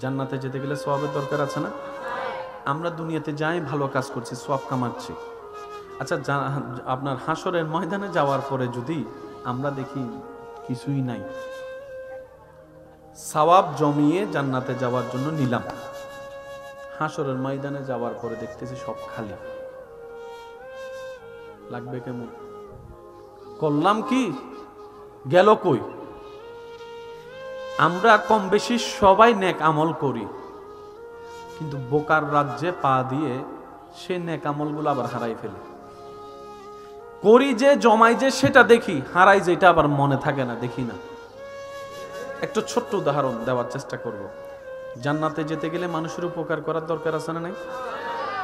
জান্নাতে যেতে গেলে সওয়াবের দরকার আছে না? আমরা দুনিয়াতে যাই ভালো কাজ করছি, সওয়াব কামাচ্ছি। আচ্ছা, আপনার হাসরের ময়দানে যাওয়ার পরে যদি আমরা দেখি কিছুই নাই, সওয়াব জমিয়ে জান্নাতে যাওয়ার জন্য নিলাম, হাসরের ময়দানে যাওয়ার পরে দেখতেছি সব খালি, লাগবে কেমন? করলাম কি, গেল কই? আমরা কম বেশি সবাই নেক আমল করি, কিন্তু বোকার রাজ্যে পা দিয়ে সে নেক আমলগুলো আবার হারাই ফেলে। করি যে, জমাই যে, সেটা দেখি, হারাই যেটা আবার মনে থাকে না, দেখি না। একটা ছোট্ট উদাহরণ দেওয়ার চেষ্টা করব। জান্নাতে যেতে গেলে মানুষের উপকার করার দরকার আছে না নাই?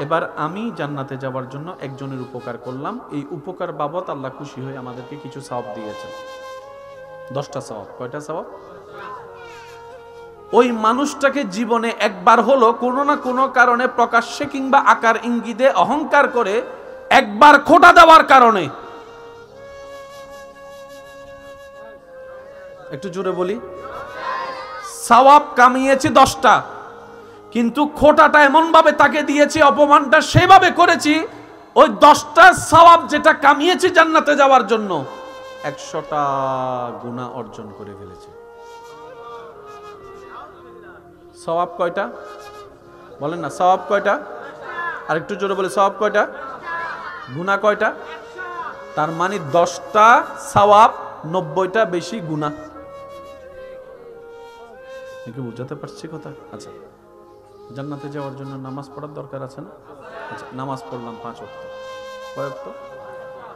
এবার আমি জান্নাতে যাওয়ার জন্য একজনের উপকার করলাম, এই উপকার বাবদ আল্লাহ খুশি হয়ে আমাদেরকে কিছু সওয়াব দিয়েছেন, 10টা সওয়াব। কয়টা সওয়াব? ওই মানুষটাকে জীবনে একবার হলো কোনো না কোনো কারণে প্রকাশ্যে কিংবা আকার ইঙ্গিতে অহংকার করে একবার খোঁটা দেওয়ার কারণে, একটু জোরে বলি, সওয়াব কামিয়েছি 10টা, কিন্তু খোঁটাটা এমন ভাবে তাকে দিয়েছি, অপমানটা সেভাবে করেছি, ওই 10টা সওয়াব যেটা কামিয়েছি জান্নাতে যাওয়ার জন্য 100টা গুনাহ অর্জন করে ফেলেছে। সওয়াব কয়টা বলেন না? সওয়াব কয়টা? আর একটু জোরে বলে, সওয়াব কয়টা? গুনাহ কয়টা? তার মানে 10টা সওয়াব, 90টা বেশি গুনাহ। কি বুঝাতে পারছি কথা? আচ্ছা, জান্নাতে যাওয়ার জন্য নামাজ পড়ার দরকার আছে না? আচ্ছা, নামাজ পড়লাম 5 ওয়াক্ত। কয় ওয়াক্ত?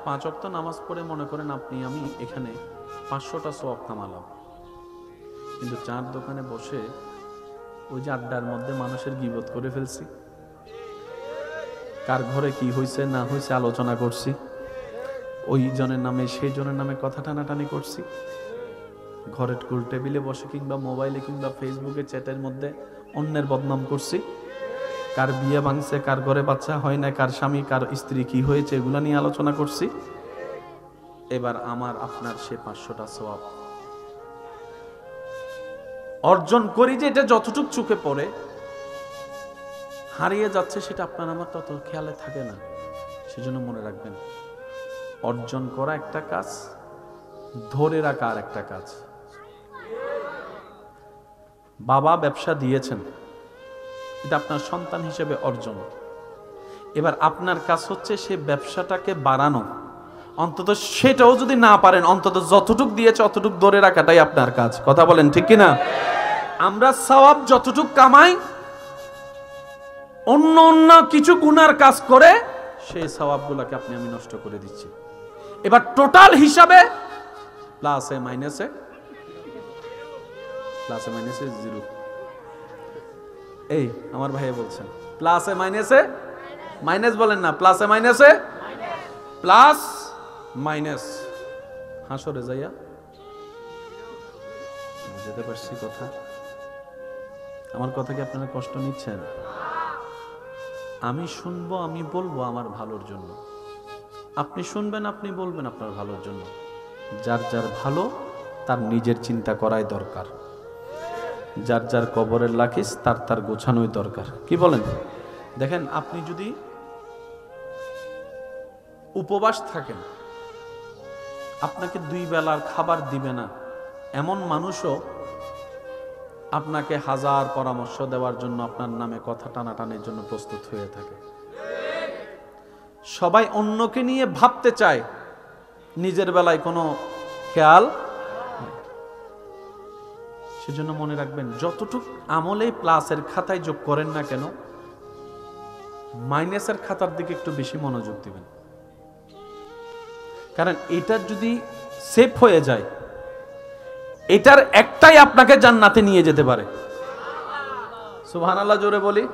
5 ওয়াক্ত নামাজ পড়ে মনে করেন আপনি আমি এখানে 500টা সওয়াব কামালাম, কিন্তু চার দোকানে বসে ওই যে আড্ডার মধ্যে মানুষের গীবত করে ফেলছি, কার ঘরে কি হয়েছে না হয়েছে আলোচনা করছি, ওই জনের নামে সেই জনের নামে কথা টানাটানি করছি, ঘরের টুল টেবিলে বসে কিংবা মোবাইলে কিংবা ফেসবুকে চ্যাটের মধ্যে অন্যের বদনাম করছি, কার বিয়ে ভাঙছে, কার ঘরে বাচ্চা হয় না, কার স্বামী কার স্ত্রী কি হয়েছে, এগুলা নিয়ে আলোচনা করছি। এবার আমার আপনার সে 500টা সওয়াব অর্জন করি যে এটা যতটুক চোখে পড়ে হারিয়ে যাচ্ছে, সেটা আপনার আমার তত খেয়ালে থাকে না। সেজন্য মনে রাখবেন, অর্জন করা একটা কাজ, ধরে রাখা আর একটা কাজ। বাবা ব্যবসা দিয়েছেন, এটা আপনার সন্তান হিসেবে অর্জন। এবার আপনার কাজ হচ্ছে সে ব্যবসাটাকে বাড়ানো, অন্তত সেটাও যদি না পারেন, অন্তত যতটুক দিয়েছে অতটুক ধরে রাখাটাই আপনার কাজ। কথা বলেন ঠিক কিনা? আমরা সওয়াব যতটুক কামাই, অন্য অন্য কিছু গুনার কাজ করে সেই সওয়াবগুলোকে আপনি আমি নষ্ট করে দিচ্ছি। এবার টোটাল হিসাবে প্লাসে মাইনাসে, প্লাসে মাইনাসে জিরো। এই আমার ভাই বলছেন প্লাসে মাইনাসে মাইনাস, বলেন না প্লাসে মাইনাসে প্লাস মাইনাস। হাসরে যাইয়া বুঝতে পারছি কথা? আমার কথা কি আপনারা কষ্ট নিচ্ছেন? আমি শুনবো, আমি বলবো আমার ভালোর জন্য, আপনি শুনবেন, আপনি বলবেন আপনার ভালোর জন্য। যার যার ভালো তার নিজের চিন্তা করাই দরকার, যার যার কবরের লাখিস তার তার গোছানোই দরকার। কি বলেন? দেখেন, আপনি যদি উপবাস থাকেন, আপনাকে 2 বেলার খাবার দিবে না এমন মানুষও আপনাকে 1000 পরামর্শ দেওয়ার জন্য, আপনার নামে কথা টানাটানির জন্য প্রস্তুত হয়ে থাকে। সবাই অন্যকে নিয়ে ভাবতে চায়, নিজের বেলায় কোনো খেয়াল। সেজন্য মনে রাখবেন, যতটুক আমলে প্লাসের খাতায় যোগ করেন না কেন, মাইনাসের খাতার দিকে একটু বেশি মনোযোগ দিবেন। কারণ এটা যদি সেভ হয়ে যায়, এটার একটাই আপনাকে জান্নাতে নিয়ে যেতে পারে। সুবহানাল্লাহ জোরে বলি।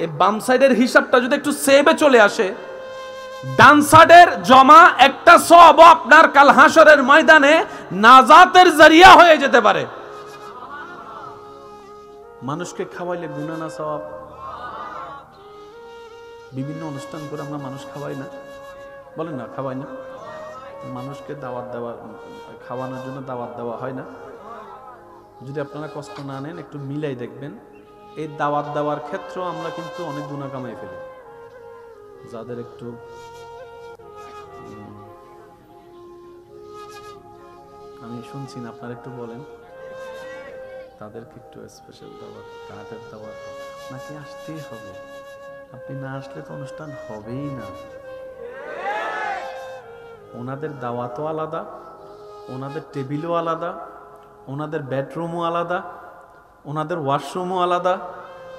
এই বাম সাইডের হিসাবটা যদি একটু সেভে চলে আসে, ডান সাইডের জমা একটা সওয়াব আপনার কাল হাসরের ময়দানে নাজাতের জরিয়া হয়ে যেতে পারে। মানুষকে খাওয়াইলে গুনাহ না সওয়াব? বিভিন্ন অনুষ্ঠান করে আমরা মানুষ খাওয়াই না, বলেন না খাওয়াই না? মানুষকে দাওয়াত দেওয়া, খাওয়ানোর জন্য দাওয়াত দেওয়া হয় না? যদি আপনারা কষ্ট না নেন, একটু মিলাই দেখবেন, এই দাওয়াত দেওয়ার ক্ষেত্রেও আমরা কিন্তু অনেক গুনাহ কামাই ফেলি। যাদের একটু আমি শুনছি না, আপনারা একটু বলেন, তাদেরকে একটু স্পেশাল দাওয়াত, কাঠের দাওয়াত আপনাকে আসতেই হবে। আপনি না আসলে তো অনুষ্ঠান হবেই না। ওনাদের দাওয়াতও আলাদা, ওনাদের টেবিলও আলাদা, ওনাদের বেডরুমও আলাদা, ওনাদের ওয়াশরুমও আলাদা,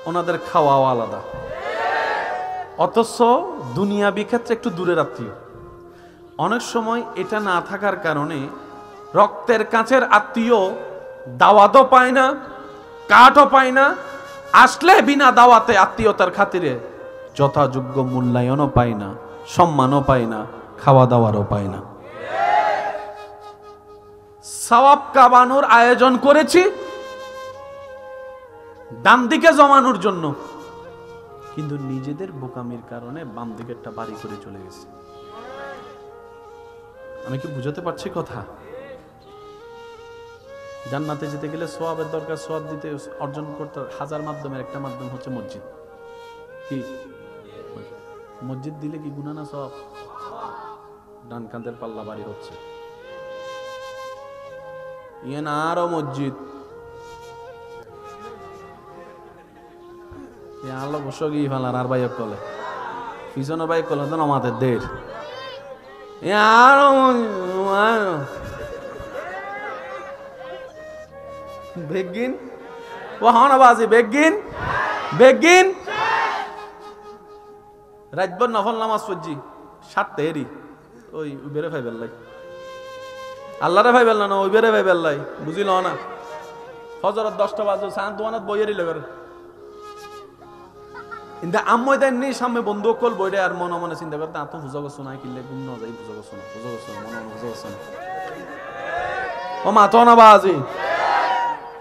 ওনাদের খাওয়াও আলাদা। অথচ দুনিয়াবি ক্ষেত্রে একটু দূরের আত্মীয়। অনেক সময় এটা না থাকার কারণে রক্তের কাছের আত্মীয় দাওয়াতও পায় না, কাঠও পায় না, আসলে বিনা দাওয়াতে আত্মীয়তার খাতিরে যথাযোগ্য মূল্যায়নও পায় না, সম্মানও পায় না, খাওয়া দাওয়ারও পায় না। সওয়াব কামানোর আয়োজন করেছি ডান দিকে জমানোর জন্য, কিন্তু নিজেদের বোকামির কারণে বাম দিকেরটা বাড়ি করে চলে গেছে। আমি কি বুঝাতে পারছি কথা? জান্নাতে যেতে গেলে সওয়াবের দরকার, সওয়াব দিতে অর্জন করতে হাজার মাধ্যমের একটা মাধ্যম হচ্ছে মসজিদ। কি মসজিদ দিলে কি গুনাহ না সওয়াব? ডান কাঁধের পাল্লা বাড়ি হচ্ছে, ইয়ে না আরো মসজিদ আল্লাহ বসো গিয়ে ফেলার আর ভাই কলে পিছনে ভাই কলে তো আমাদের দের আরো বেগিন ও হন বাজি বেগিন বেগিন রাতভর নফল নামাজ পড়ছি 7টা এরি ওই বেড়ে ভাই বেল্লাই আল্লাহরে ভাই বেল্লা না ওই বেড়ে ভাই বেল্লাই বুঝিল না। ফজরের 10টা বাজে সান দোয়ানাত বইয়েরই লগের কিন্তু আম্মই দেন নি সামনে বন্ধু কল বইরে আর মনে মনে চিন্তা করতে এত বুঝা করছো না কিনলে গুণ না যাই বুঝা করছো না মনে মনে বুঝা করছো না ও মা তো না বাজি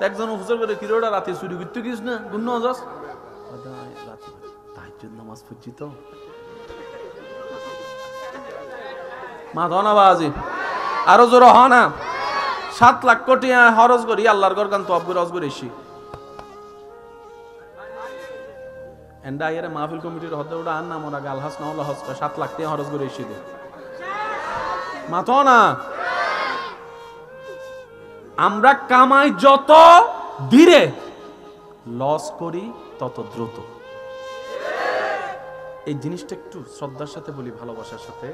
একজন হুজুর বলে কিরোটা রাতে চুরি করতে গিস না গুণ না যাস রাতে তাহাজ্জুদ নামাজ পড়ছি তো মা তো না বাজি আরো জোর হ না 7 লাখ কোটি খরচ করি আল্লাহর ঘর গান তো আবগুর হজ করে এসি এন্ডা আইরে মাহফিল কমিটির হতে ওটা আর নাম ওরা গালহাস না হলো হজ 7 লাখ টাকা খরচ করে এসি দে মাথো না। আমরা কামাই যত ধীরে লস করি তত দ্রুত। এই জিনিসটা একটু শ্রদ্ধার সাথে বলি, ভালোবাসার সাথে।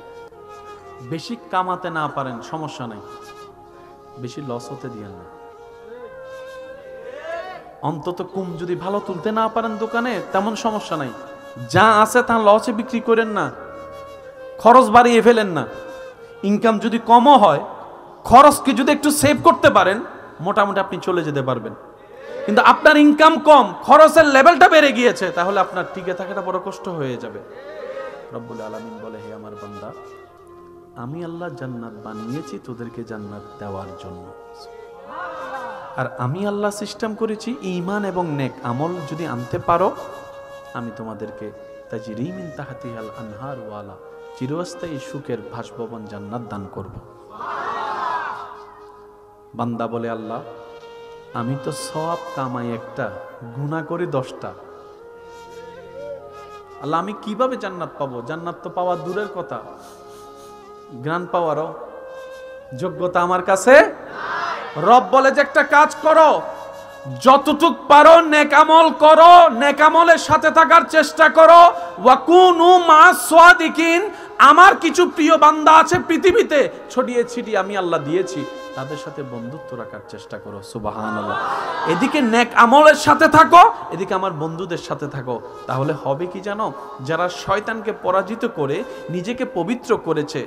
বেশি কামাতে না পারেন সমস্যা নাই, বেশি লস হতে দিয়েন না। অন্তত কম যদি ভালো তুলতে না পারেন দোকানে তেমন সমস্যা নাই, যা আছে তা লসে বিক্রি করেন না, খরচ বাড়িয়ে ফেলেন না। ইনকাম যদি কমও হয়, খরচকে যদি একটু সেভ করতে পারেন মোটামুটি আপনি চলে যেতে পারবেন। কিন্তু আপনার ইনকাম কম, খরচের লেভেলটা বেড়ে গিয়েছে, তাহলে আপনার টিকে থাকাটা বড় কষ্ট হয়ে যাবে। রব্বুল আলামিন বলে, হে আমার বান্দা, আমি আল্লাহ জান্নাত বানিয়েছি তোদেরকে জান্নাত দেওয়ার জন্য। আর আমি আল্লাহ সিস্টেম করেছি ঈমান এবং নেক আমল যদি আনতে পারো, আমি তোমাদেরকে তাজরি মিন তাহতিহাল আনহার ওয়ালা চিরস্থায়ী সুখের বাসভবন জান্নাত দান করব। বান্দা বলে, আল্লাহ আমি তো সওয়াব কামাই একটা, গুনাহ করি 10টা, আল্লাহ আমি কিভাবে জান্নাত পাবো? জান্নাত তো পাওয়া দূরের কথা, জ্ঞান পাওয়ারও যোগ্যতা আমার কাছে। রব বলে যে একটা কাজ করো, যতটুক পারো নেক আমল করো, নেক আমলের সাথে থাকার চেষ্টা করো। ওয়াকুনু মা'আস সাদিকিন, আমার কিছু প্রিয় বান্দা আছে পৃথিবীতে ছড়িয়ে ছিটিয়ে আমি আল্লাহ দিয়েছি, তাদের সাথে বন্ধুত্ব রাখার চেষ্টা করো। সুবহানাল্লাহ। এদিকে নেক আমলের সাথে থাকো, এদিকে আমার বন্ধুদের সাথে থাকো। তাহলে হবে কি জানো? যারা শয়তানকে পরাজিত করে নিজেকে পবিত্র করেছে,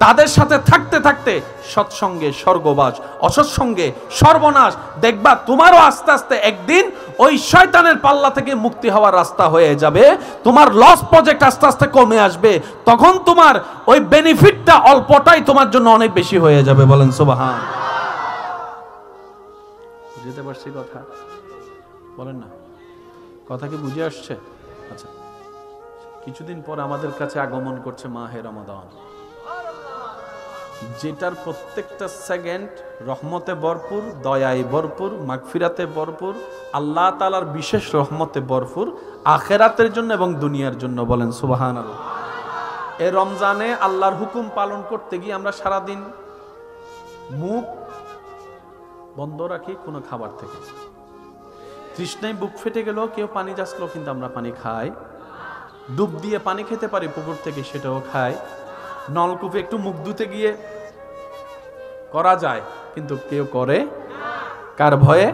তাদের সাথে থাকতে থাকতে সৎসঙ্গে স্বর্গবাস, অসৎসঙ্গে সর্বনাশ। দেখবা তোমারও আস্তে আস্তে একদিন ওই শয়তানের পাল্লা থেকে মুক্তি হওয়ার রাস্তা হয়ে যাবে। তোমার লস প্রজেক্ট আস্তে আস্তে কমে আসবে, তখন তোমার ওই বেনিফিটটা অল্পটাই তোমার জন্য অনেক বেশি হয়ে যাবে। বলেন সুবহান। বুঝতে পারছি কথা? বলেন না, কথা কি বুঝে আসছে? আচ্ছা, কিছুদিন পর আমাদের কাছে আগমন করছে মাহে রমাদান। যেটার প্রত্যেকটা সেকেন্ড রহমতে ভরপুর, দয়ায় ভরপুর, মাগফিরাতে ভরপুর, আল্লাহ তাআলার বিশেষ রহমতে ভরপুর, আখিরাতের জন্য এবং দুনিয়ার জন্য। বলেন সুবহানাল্লাহ। এই রমজানে আল্লাহর হুকুম পালন করতে গিয়ে আমরা সারাদিন মুখ বন্ধ রাখি কোনো খাবার থেকে। তৃষ্ণায় বুক ফেটে গেল, কেউ পানি যাচ্ছিল, কিন্তু আমরা পানি খাই। ডুব দিয়ে পানি খেতে পারি পুকুর থেকে, সেটাও খাই। নলকূপে একটু মুখ ধুতে গিয়ে করা যায়, কিন্তু কেউ করে কার ভয়ে?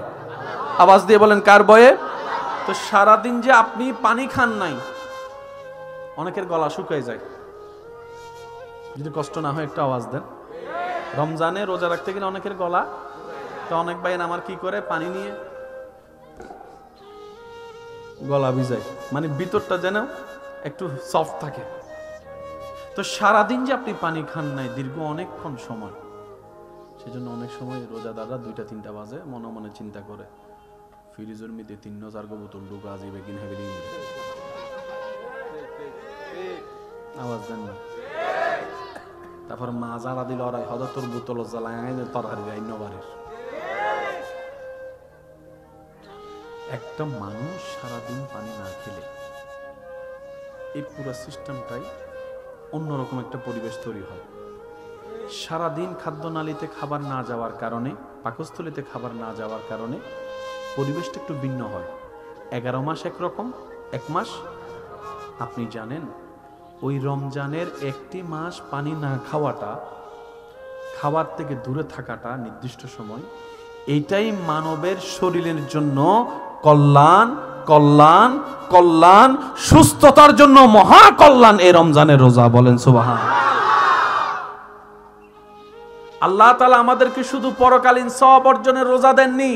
আওয়াজ দিয়ে বলেন কার ভয়ে? তো সারাদিন যে আপনি পানি খান নাই, অনেকের গলা শুকিয়ে যায়। যদি কষ্ট না হয় একটু আওয়াজ দেন। রমজানে রোজা রাখতে গেলে অনেকের গলা, তো অনেক ভাই আমার কি করে, পানি নিয়ে গলা ভিজায়, মানে ভিতরটা যেন একটু সফট থাকে। তো সারাদিন যে আপনি পানি খান নাই দীর্ঘ অনেকক্ষণ সময়, সেজন্য অনেক সময় রোজাদাররা 2টা-3টা বাজে মনে মনে চিন্তা করে, ফ্রিজের মধ্যে 3-4 বোতল ঢুকা আছে, বেগিন হেগিন। আওয়াজ দেন না। তারপর মা যারা দিল ওরাই হয়তো তোর বোতল জ্বালায় তরকারি গাই নবারের। একটা মানুষ সারাদিন পানি না খেলে এই পুরো সিস্টেমটাই অন্যরকম একটা পরিবেশ তৈরি হয়। সারাদিন খাদ্যনালীতে খাবার না যাওয়ার কারণে, পাকস্থলীতে খাবার না যাওয়ার কারণে পরিবেশটা একটু ভিন্ন হয়। 11 মাস একরকম, 1 মাস। আপনি জানেন ওই রমজানের 1টি মাস পানি না খাওয়াটা, খাবার থেকে দূরে থাকাটা নির্দিষ্ট সময়, এইটাই মানবের শরীরের জন্য কল্যাণ, কল্যাণ, কল্যাণ, সুস্থতার জন্য মহা কল্যাণ এই রমজানের রোজা। বলেন সুবহানাল্লাহ। আল্লাহ তাআলা আমাদেরকে শুধু পরকালীন সওয়াব অর্জনের রোজা দেননি,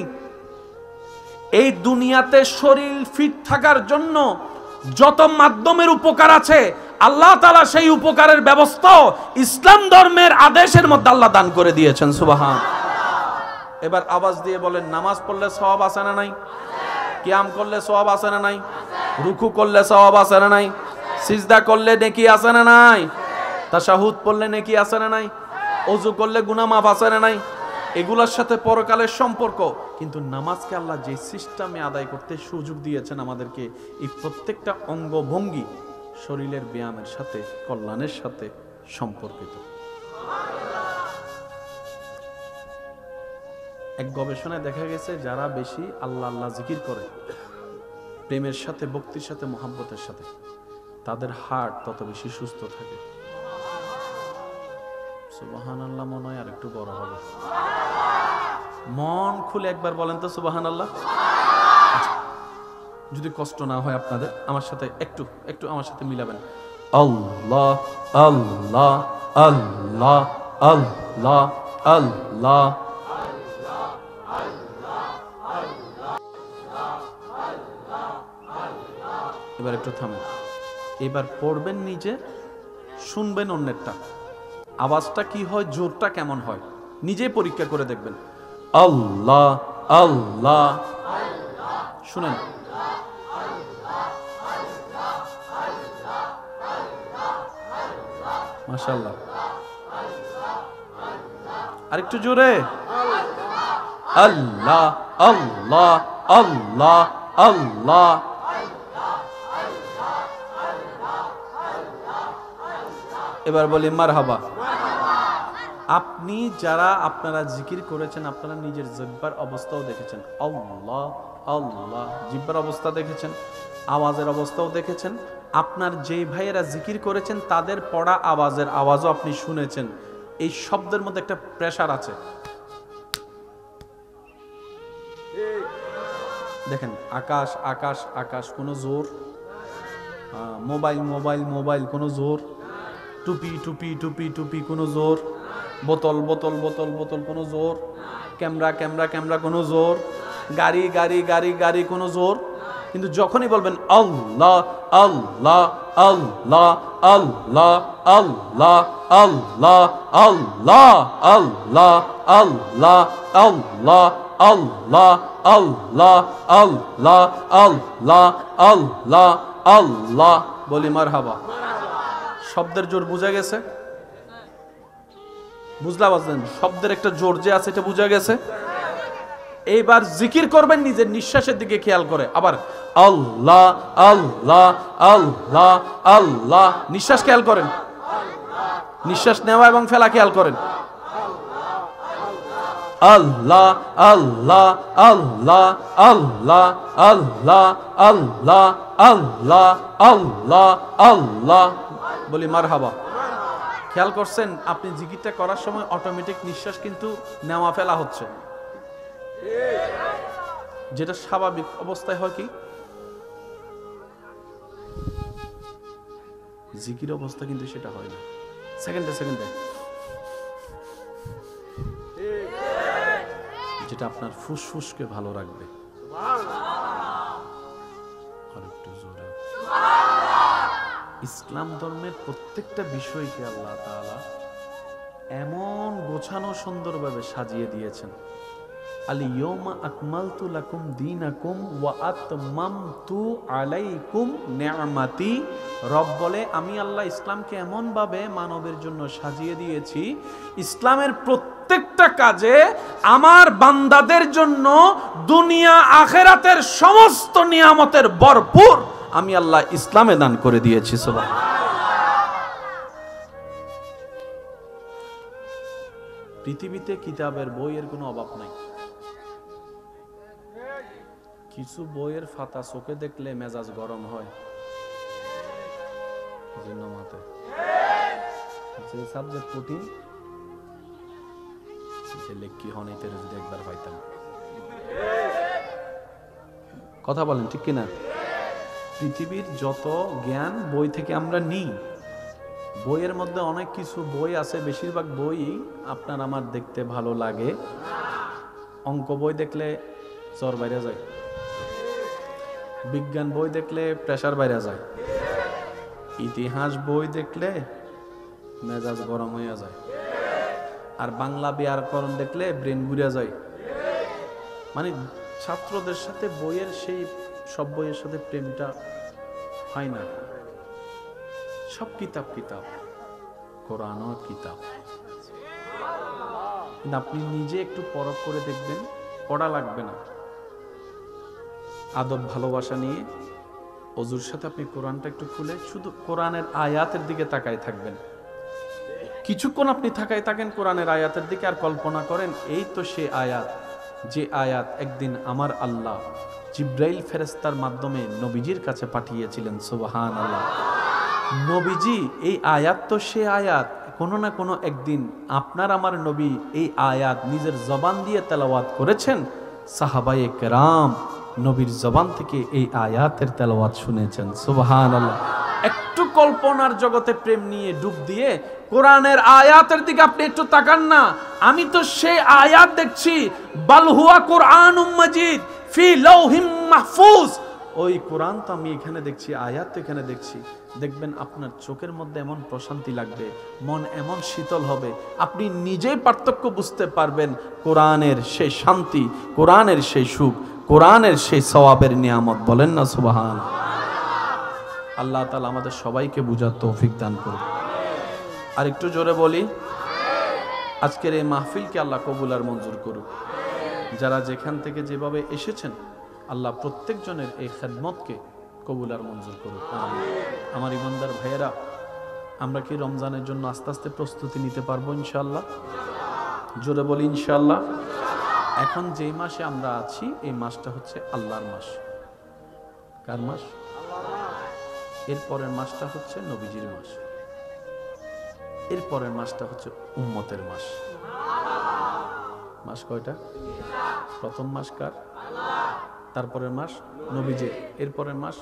এই দুনিয়াতে শরীর ফিট থাকার জন্য যত মাধ্যমের উপকার আছে আল্লাহ তাআলা সেই উপকারের ব্যবস্থা ইসলাম ধর্মের আদেশের মধ্যে আল্লাহ দান করে দিয়েছেন। সুবহানাল্লাহ। এবার আওয়াজ দিয়ে বলেন, নামাজ পড়লে সওয়াব আছে না নাই? কিয়াম করলে সওয়াব আছে না নাই? রুকু করলে সওয়াব আছে না নাই? সিজদা করলে নেকি আছে না নাই? তাশাহুদ পড়লে নেকি আছে না নাই? ওযু করলে গুনাহ মাফ আছে না নাই? এগুলোর সাথে পরকালের সম্পর্ক। কিন্তু নামাজকে আল্লাহ যে সিস্টেমে আদায় করতে সুযোগ দিয়েছেন আমাদেরকে, এই প্রত্যেকটা অঙ্গভঙ্গি শরীরের ব্যায়ামের সাথে, কল্যাণের সাথে সম্পর্কিত। এক গবেষণায় দেখা গেছে যারা বেশি আল্লাহ আল্লাহ জিকির করে, প্রেমের সাথে, ভক্তির সাথে, মহব্বতের সাথে, তাদের হার্ট তত বেশি সুস্থ থাকে। সুবহানাল্লাহ। মনে হয় আর একটু বড় হবে। মন খুলে একবার বলেন তো সুবহানাল্লাহ। যদি কষ্ট না হয় আপনাদের, আমার সাথে একটু একটু আমার সাথে মিলাবেন। আল্লাহ আল্লাহ আল্লাহ আল্লাহ আল্লাহ। এবার একটু থামেন। এবার পড়বেন নিজে, শুনবেন অন্যেরটা, আওয়াজটা কি হয়, জোরটা কেমন হয়, নিজে পরীক্ষা করে দেখবেন। আল্লাহ আল্লাহ। শুনেন। মাশাআল্লাহ। আরেকটু জোরে। আল্লাহ আল্লাহ আল্লাহ আল্লাহ। এবার বলি মারহাবা। আপনি যারা আপনারা জিকির করেছেন, আপনারা নিজের জিহ্বার অবস্থাও দেখেছেন। আল্লাহ আল্লাহ, জিহ্বার অবস্থা দেখেছেন, আওয়াজের অবস্থাও দেখেছেন। আপনার যেই ভাইয়েরা জিকির করেছেন তাদের পড়া আওয়াজের আওয়াজও আপনি শুনেছেন। এই শব্দের মধ্যে একটা প্রেসার আছে। দেখেন, আকাশ আকাশ আকাশ, কোনো জোর। মোবাইল মোবাইল মোবাইল, কোনো জোর। টুপি টুপি টুপি টুপি, কোনো জোর। বোতল বোতল বোতল বোতল, কোনো জোর। ক্যামেরা ক্যামেরা ক্যামেরা, কোনো জোর। গাড়ি গাড়ি গাড়ি গাড়ি, কোনো জোর। কিন্তু যখনই বলবেন আল্লাহ আল্লাহ আল্লাহ আল্লাহ আল্লাহ আল্লাহ আল্লাহ আল্লাহ আল্লাহ আল্লাহ আল্লাহ আল্লাহ আল্লাহ আল্লাহ আল্লাহ আল্লাহ, বলি মারহাবা। শব্দের জোর বুঝা গেছে? বুঝলা বুঝলেন? শব্দের একটা জোর যে আছে এটা বুঝা গেছে। এইবার জিকির করবেন নিজের নিঃশ্বাসের দিকে খেয়াল করে, আবার আল্লাহ আল্লাহ আল্লাহ আল্লাহ, নিঃশ্বাস খেয়াল করেন, নিঃশ্বাস নেওয়া এবং ফেলা খেয়াল করেন। আল্লাহ আল্লাহ আল্লাহ আল্লাহ আল্লাহ আল্লাহ আল্লাহ আল্লাহ আল্লাহ, বলি মারহাবা। খেয়াল করছেন আপনি জিকিরটা করার সময় অটোমেটিক নিঃশ্বাস কিন্তু নেওয়া ফেলা হচ্ছে, যেটা স্বাভাবিক অবস্থায় হয় কি জিকির অবস্থা, কিন্তু সেটা হয় না। সেকেন্ডে সেকেন্ডে যেটা আপনার ফুসফুসকে ভালো রাখবে। আরেকটু জোরে। ইসলাম ধর্মের প্রত্যেকটা বিষয়কে আল্লাহ তাআলা এমন গোছানো সুন্দরভাবে সাজিয়ে দিয়েছেন। আল-ইয়াওমা আকমালতু লাকুম দীনাকুম ওয়া আতমামতু আলাইকুম নি'মাতি। রব বলে আমি আল্লাহ ইসলামকে এমন ভাবে মানবের জন্য সাজিয়ে দিয়েছি, ইসলামের প্রত্যেকটা কাজে আমার বান্দাদের জন্য দুনিয়া আখিরাতের সমস্ত নিয়ামতের ভরপুর আমি আল্লাহ ইসলামে দান করে দিয়েছি। সুবহানাল্লাহ। পৃথিবীতে কিতাবের বইয়ের কোনো অভাব নাই। কিছু বইয়ের ফাতা চোখে দেখলে মেজাজ গরম হয়। যে সাবজেক্ট কঠিন কি হনিতে যদি একবার পাইতাম। কথা বলেন ঠিক কিনা? পৃথিবীর যত জ্ঞান বই থেকে আমরা নিই, বইয়ের মধ্যে অনেক কিছু বই আছে, বেশিরভাগ বই আপনার আমার দেখতে ভালো লাগে। অঙ্ক বই দেখলে জ্বর বাইরে যায়, বিজ্ঞান বই দেখলে প্রেসার বাইরে যায়, ইতিহাস বই দেখলে মেজাজ গরম হয়ে যায়, আর বাংলা ব্যাকরণ দেখলে ব্রেন ঘুরে যায়। মানে ছাত্রদের সাথে বইয়ের সেই সব বইয়ের সাথে প্রেমটা হয় না। সব কিতাব কিতাব, কোরআনও কিতাব। আপনি নিজে একটু পরখ করে দেখবেন, পড়া লাগবে না। আদব ভালোবাসা নিয়ে ওযুর সাথে আপনি কোরআনটা একটু খুলে শুধু কোরআনের আয়াতের দিকে তাকায় থাকবেন। কিছুক্ষণ আপনি তাকায় থাকেন কোরআনের আয়াতের দিকে, আর কল্পনা করেন এই তো সে আয়াত, যে আয়াত একদিন আমার আল্লাহ জিব্রাইল ফেরেশতার মাধ্যমে নবীজির কাছে পাঠিয়েছিলেন। সুবহানাল্লাহ। নবীজি এই আয়াত তো সে আয়াত, কোনো না কোনো একদিন আপনার আমার নবী এই আয়াত নিজের জবান দিয়ে তেলাওয়াত করেছেন। সাহাবায়ে কেরাম নবীর জবান থেকে এই আয়াতের তেলাওয়াত শুনেছেন। সুবহানাল্লাহ। একটু কল্পনার জগতে প্রেম নিয়ে ডুব দিয়ে কোরআনের আয়াতের দিকে আপনি একটু তাকান না। আমি তো সেই আয়াত দেখছি, বাল হুয়া কুরআনুম মাজিদ ফি লাউহিম মাহফুজ। ওই কোরআন তো আমি এখানে দেখছি, আয়াত তো এখানে দেখছি। দেখবেন আপনার চোখের মধ্যে এমন প্রশান্তি লাগবে, মন এমন শীতল হবে, আপনি নিজেই পার্থক্য বুঝতে পারবেন। কোরআনের সেই শান্তি, কোরআনের সেই সুখ, কোরআনের সেই সওয়াবের নিয়ামত। বলেন না সুবহানাল্লাহ। আল্লাহ তাআলা আমাদের সবাইকে বুঝার তৌফিক দান করুন। আর একটু জোরে বলি, আজকের এই মাহফিলকে আল্লাহ কবুল আর মঞ্জুর করুক। যারা যেখান থেকে যেভাবে এসেছেন আল্লাহ প্রত্যেকজনের এই খেদমতকে কবুল আর মঞ্জুর করুক। আমার ইমানদার ভাইয়েরা, আমরা কি রমজানের জন্য আস্তে আস্তে প্রস্তুতি নিতে পারবো ইনশাআল্লাহ? জোরে বলি ইনশাআল্লাহ। এখন যেই মাসে আমরা আছি এই মাসটা হচ্ছে আল্লাহর মাস। কার মাস? এরপরের মাসটা হচ্ছে নবীজির মাস, এরপরের মাসটা হচ্ছে উম্মতের মাস। মাস কয়টা? প্রথম মাস কার? তারপরের মাস নবীজি, এরপরের মাস।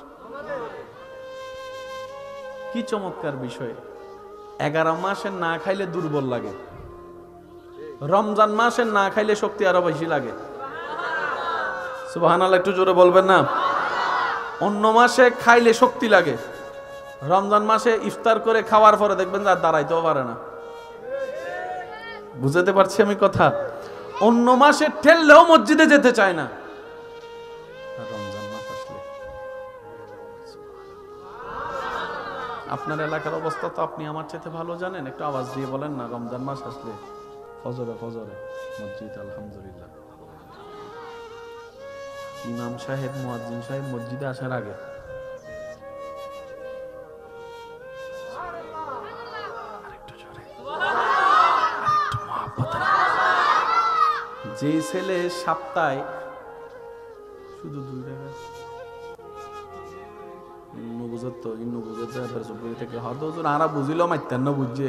কি চমৎকার বিষয়! 11 মাসে না খাইলে দুর্বল লাগে, রমজান মাসে না খাইলে শক্তি আরো বেশি লাগে। সুবহানাল্লাহ। একটু জোরে বলবেন না? অন্য মাসে খাইলে শক্তি লাগে, রমজান মাসে ইফতার করে খাওয়ার পরে দেখবেন আর দাঁড়াইতেও পারে না। বুঝাতে পারছি আমি কথা? অন্য মাসে ঠেললেও মসজিদে যেতে চায় না, রমজান মাস আসলে আপনার এলাকার অবস্থা তো আপনি আমার চাইতে ভালো জানেন। একটু আওয়াজ দিয়ে বলেন না, রমজান মাস আসলে ফজরে মসজিদ আলহামদুলিল্লাহ। ইমাম সাহেব মুয়াজ্জিন সাহেব মসজিদে আসার আগে যে ছেলে সপ্তাহে শুধু 2 টাকা থেকে হয়তো আরা বুঝিল মাইতেন না বুঝছে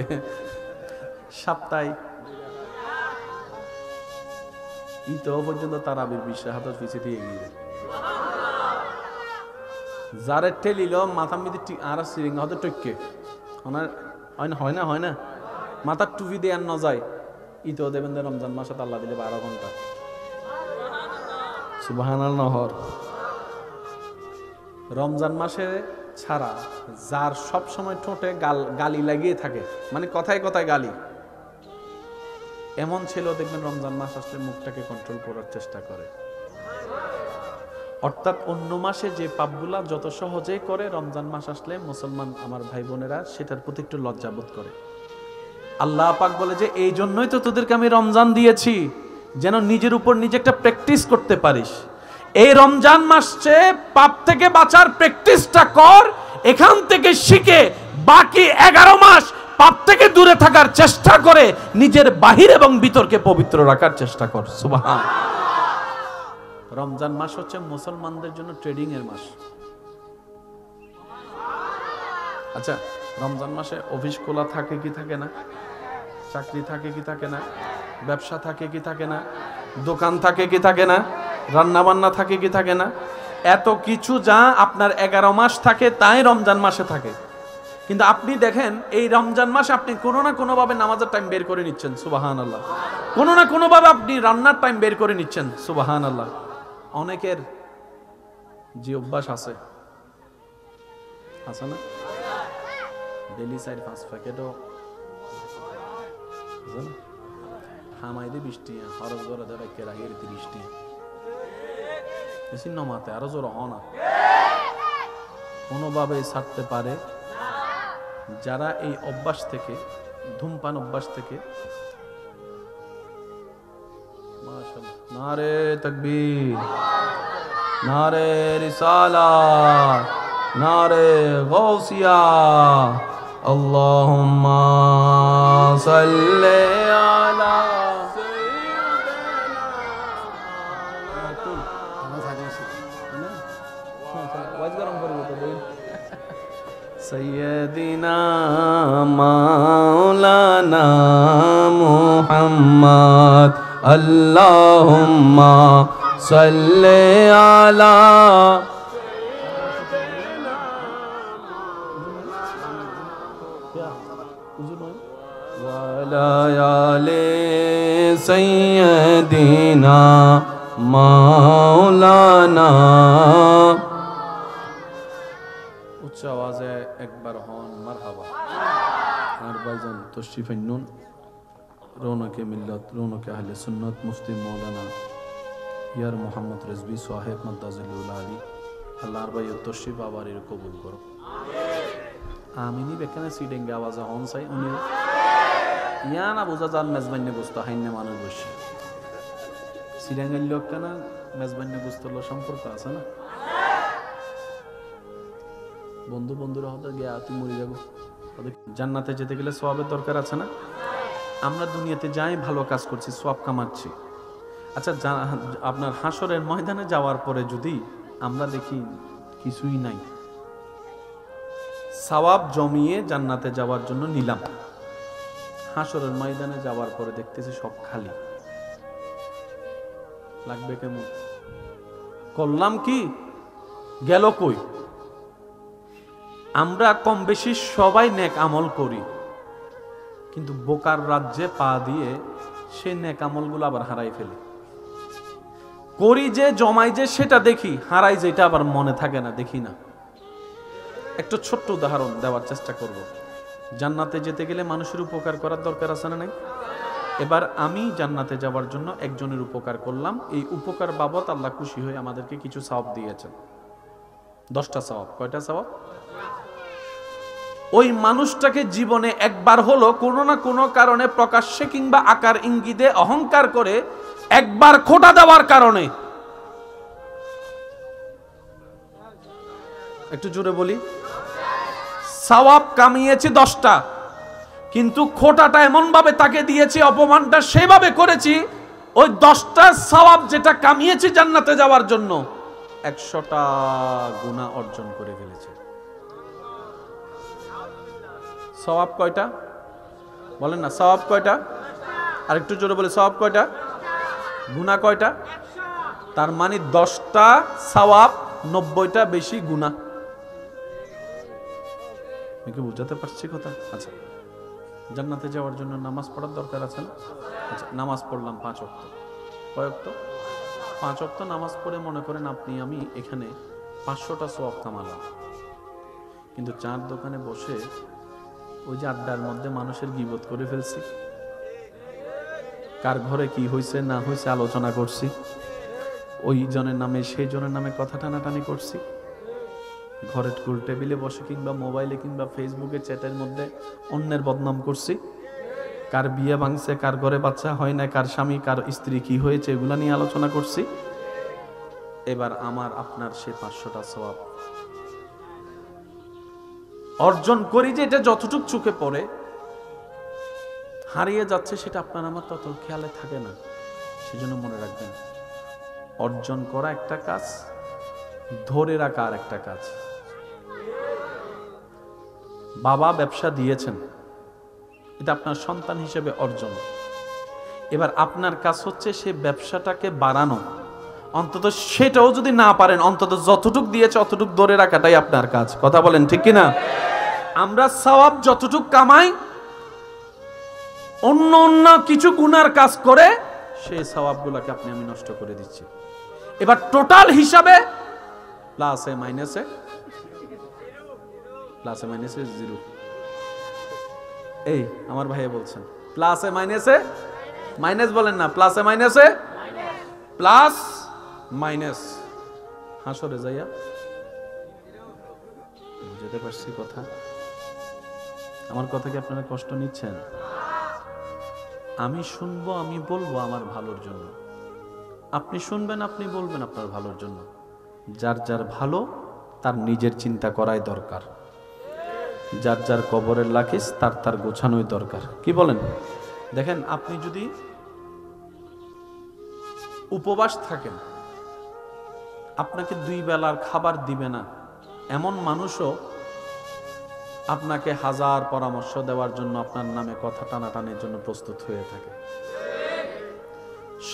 সপ্তাহে ইতো পর্যন্ত তারা বিশ্বাস হাতের পিছিয়ে দিয়ে গিয়ে যারে ঠেলিল মাথা মিদি আর সিরিং হয়তো টইকে হয় না মাথার টুপি দিয়ে আর ন যায় ইতো দেবেন রমজান মাসে আল্লাহ দিলে 12 ঘন্টা সুবহানাল্লাহ। রমজান মাসে ছাড়া যার সব সময় ঠোঁটে গালি লাগিয়ে থাকে, মানে কথায় কথায় গালি, এমন ছিল দেখবেন রমজান মাস আসলে মুখটাকে কন্ট্রোল করার চেষ্টা করে। অর্থাৎ অন্য মাসে যে পাপগুলা যত সহজেই করে, রমজান মাস আসলে মুসলমান আমার ভাই বোনেরা সেটার প্রতি একটু লজ্জাবোধ করে। আল্লাহ পাক বলে যে এই জন্যই তো তোদেরকে আমি রমজান দিয়েছি, যেন নিজের উপর নিজে একটা প্র্যাকটিস করতে পারিস। এই রমজান মাসে পাপ থেকে বাঁচার প্র্যাকটিসটা কর, এখান থেকে শিখে বাকি 11 মাস পাপ থেকে দূরে থাকার চেষ্টা করে নিজের বাহির এবং ভিতরকে পবিত্র রাখার চেষ্টা কর। সুবহান। রমজান মাস হচ্ছে মুসলমানদের জন্য ট্রেডিং এর মাস। আচ্ছা, রমজান মাসে অফিস খোলা থাকে কি থাকে না, চাকরি থাকে কি থাকে না, ব্যবসা থাকে কি থাকে না, দোকান থাকে কি থাকে না, রান্না বান্না থাকে কি থাকে না, এত কিছু যা আপনার 11 মাস থাকে তাই রমজান মাসে থাকে। কিন্তু আপনি দেখেন এই রমজান মাসে আপনি কোনো না কোনো ভাবে নামাজের টাইম বের করে নিচ্ছেন, সুবহানাল্লাহ। কোনো না কোনো ভাবে আপনি রান্নার টাইম বের করে নিচ্ছেন, সুবহানাল্লাহ। অনেকের যে অভ্যাস আছে না, ডেলি 4-5 প্যাকেটও হামাই দিয়ে 20 টাকা, খরচ করে দেয় কে রাগের 30 টাকা, বেশি নমাতে আরো জোর হ না, কোনোভাবে ছাড়তে পারে। যারা এই অভ্যাস থেকে, ধূমপান অভ্যাস থেকে, মাশাআল্লাহ, নারে তাকবীর, নারে রিসালাত, নারে গাউসিয়া, আল্লাহুম্মা সাল্লি আলা সৈয়দিনা মাওলানা মুহাম্মদ, আল্লাহুম্মা সাল্লি আলা ওয়ালা আলি সৈয়দিনা মাওলানা। উচ্চ আওয়াজে একবার হন মারহাবা। আর ভাইজান তশরিফ আনুন, রৌনকে মিল্লাত, রৌনকে আহলে সুন্নাত, মুফতি মৌলানা ইয়ার মোহাম্মদ রেজভী সাহেব মাদ্দাজিলুল আলী, আল্লাহর ভাই তশরিফ আবার এর কবুল করো। আমিনি বেখানে সিডেঙ্গে আওয়াজে হন চাই উনি ইয়া না বোঝা যান মেজবান্নে বুঝতো হাইন্যা মানুষ বসে সিডেঙ্গের লোক কেন মেজবান্নে বুঝতো সম্পর্ক আছে না, বন্ধুরা হতে গিয়া তুই মরে যাবো। জান্নাতে যেতে গেলে সওয়াবের দরকার আছে না? আমরা দুনিয়াতে যাই ভালো কাজ করছি, সওয়াব কামাচ্ছি। আচ্ছা, আপনার হাসরের ময়দানে যাওয়ার পরে যদি আমরা দেখি কিছুই নাই, সওয়াব জমিয়ে জান্নাতে যাওয়ার জন্য নিলাম, হাসরের ময়দানে যাওয়ার পরে দেখতেছি সব খালি, লাগবে কেমন? করলাম কি, গেল কই? আমরা কম বেশি সবাই নেক আমল করি, কিন্তু বোকার রাজ্যে পা দিয়ে সে নেক আমলগুলো আবার হারাই ফেলি। করি যে, জমাই যে, সেটা দেখি, হারাই যেটা আবার মনে থাকে না, দেখি না। একটা ছোট্ট উদাহরণ দেওয়ার চেষ্টা করব। জান্নাতে যেতে গেলে মানুষের উপকার করার দরকার আছে না নাই? এবার আমি জান্নাতে যাওয়ার জন্য একজনের উপকার করলাম, এই উপকার বাবদ আল্লাহ খুশি হয়ে আমাদেরকে কিছু সওয়াব দিয়েছেন, 10টা সওয়াব। কয়টা সওয়াব? ওই মানুষটাকে জীবনে একবার হলো কোনো না কোনো কারণে প্রকাশ্যে কিংবা আকার ইঙ্গিতে অহংকার করে একবার খোঁটা দেওয়ার কারণে, একটু জোরে বলি, সওয়াব কামিয়েছি 10টা, কিন্তু খোঁটাটা এমন ভাবে তাকে দিয়েছি, অপমানটা সেভাবে করেছি, ওই 10টা সওয়াব যেটা কামিয়েছি জান্নাতে যাওয়ার জন্য 100টা গুনাহ অর্জন করে ফেলেছে। সওয়াব কয়টা বলেন না? সওয়াব কয়টা? আর একটু জোরে বলে, সওয়াব কয়টা? গুনাহ কয়টা? তার মানে 10টা সওয়াব, 90টা বেশি গুনাহ। আমি কি বুঝাতে পারছি কথা? আচ্ছা, জান্নাতে যাওয়ার জন্য নামাজ পড়ার দরকার আছে না? আচ্ছা, নামাজ পড়লাম 5 ওয়াক্ত। কয় ওয়াক্ত? 5 ওয়াক্ত নামাজ পড়ে মনে করেন আপনি আমি এখানে 500টা সওয়াব কামালাম, কিন্তু চার দোকানে বসে ওই যে আড্ডার মধ্যে মানুষের গীবত করে ফেলছি, কার ঘরে কি হয়েছে না হয়েছে আলোচনা করছি, ওই জনের নামে সেই জনের নামে কথা টানাটানি করছি, ঘরের টুল টেবিলে বসে কিংবা মোবাইলে কিংবা ফেসবুকে চ্যাটের মধ্যে অন্যের বদনাম করছি, কার বিয়ে ভাঙছে, কার ঘরে বাচ্চা হয় না, কার স্বামী কার স্ত্রী কি হয়েছে, এগুলা নিয়ে আলোচনা করছি। এবার আমার আপনার সে 500টা সওয়াব অর্জন করি যে এটা যতটুকু চোখে পড়ে হারিয়ে যাচ্ছে, সেটা আপনার আমার তত খেয়ালে থাকে না। সেজন্য মনে রাখবেন, অর্জন করা একটা কাজ, ধরে রাখা আর একটা কাজ। বাবা ব্যবসা দিয়েছেন, এটা আপনার সন্তান হিসেবে অর্জন। এবার আপনার কাজ হচ্ছে সে ব্যবসাটাকে বাড়ানো, অন্তত সেটাও যদি না পারেন অন্তত যতটুক দিয়েছে অতটুক ধরে রাখাটাই আপনার কাজ। কথা বলেন ঠিক কিনা? আমরা সওয়াব যতটুক কামাই, অন্য অন্য কিছু গুনার কাজ করে সেই সওয়াবগুলোকে আপনি আমি নষ্ট করে দিচ্ছি। এবার টোটাল হিসাবে প্লাসে মাইনাসে 0। এই আমার ভাইয়া বলছেন প্লাসে মাইনাসে মাইনাস, বলেন না প্লাসে মাইনাসে প্লাস মাইনাস। হাসরে যাইয়া বুঝতে পারছি কথা? আমার কথা কি আপনারা কষ্ট নিচ্ছেন? আমি শুনবো, আমি বলবো আমার ভালোর জন্য, আপনি শুনবেন, আপনি বলবেন আপনার ভালোর জন্য। যার যার ভালো তার নিজের চিন্তা করাই দরকার, যার যার কবরের লাখিস তার তার গোছানোই দরকার। কি বলেন? দেখেন, আপনি যদি উপবাস থাকেন, আপনাকে 2 বেলার খাবার দিবে না এমন মানুষও আপনাকে 1000 পরামর্শ দেওয়ার জন্য, আপনার নামে কথা টানাটানির জন্য প্রস্তুত হয়ে থাকে।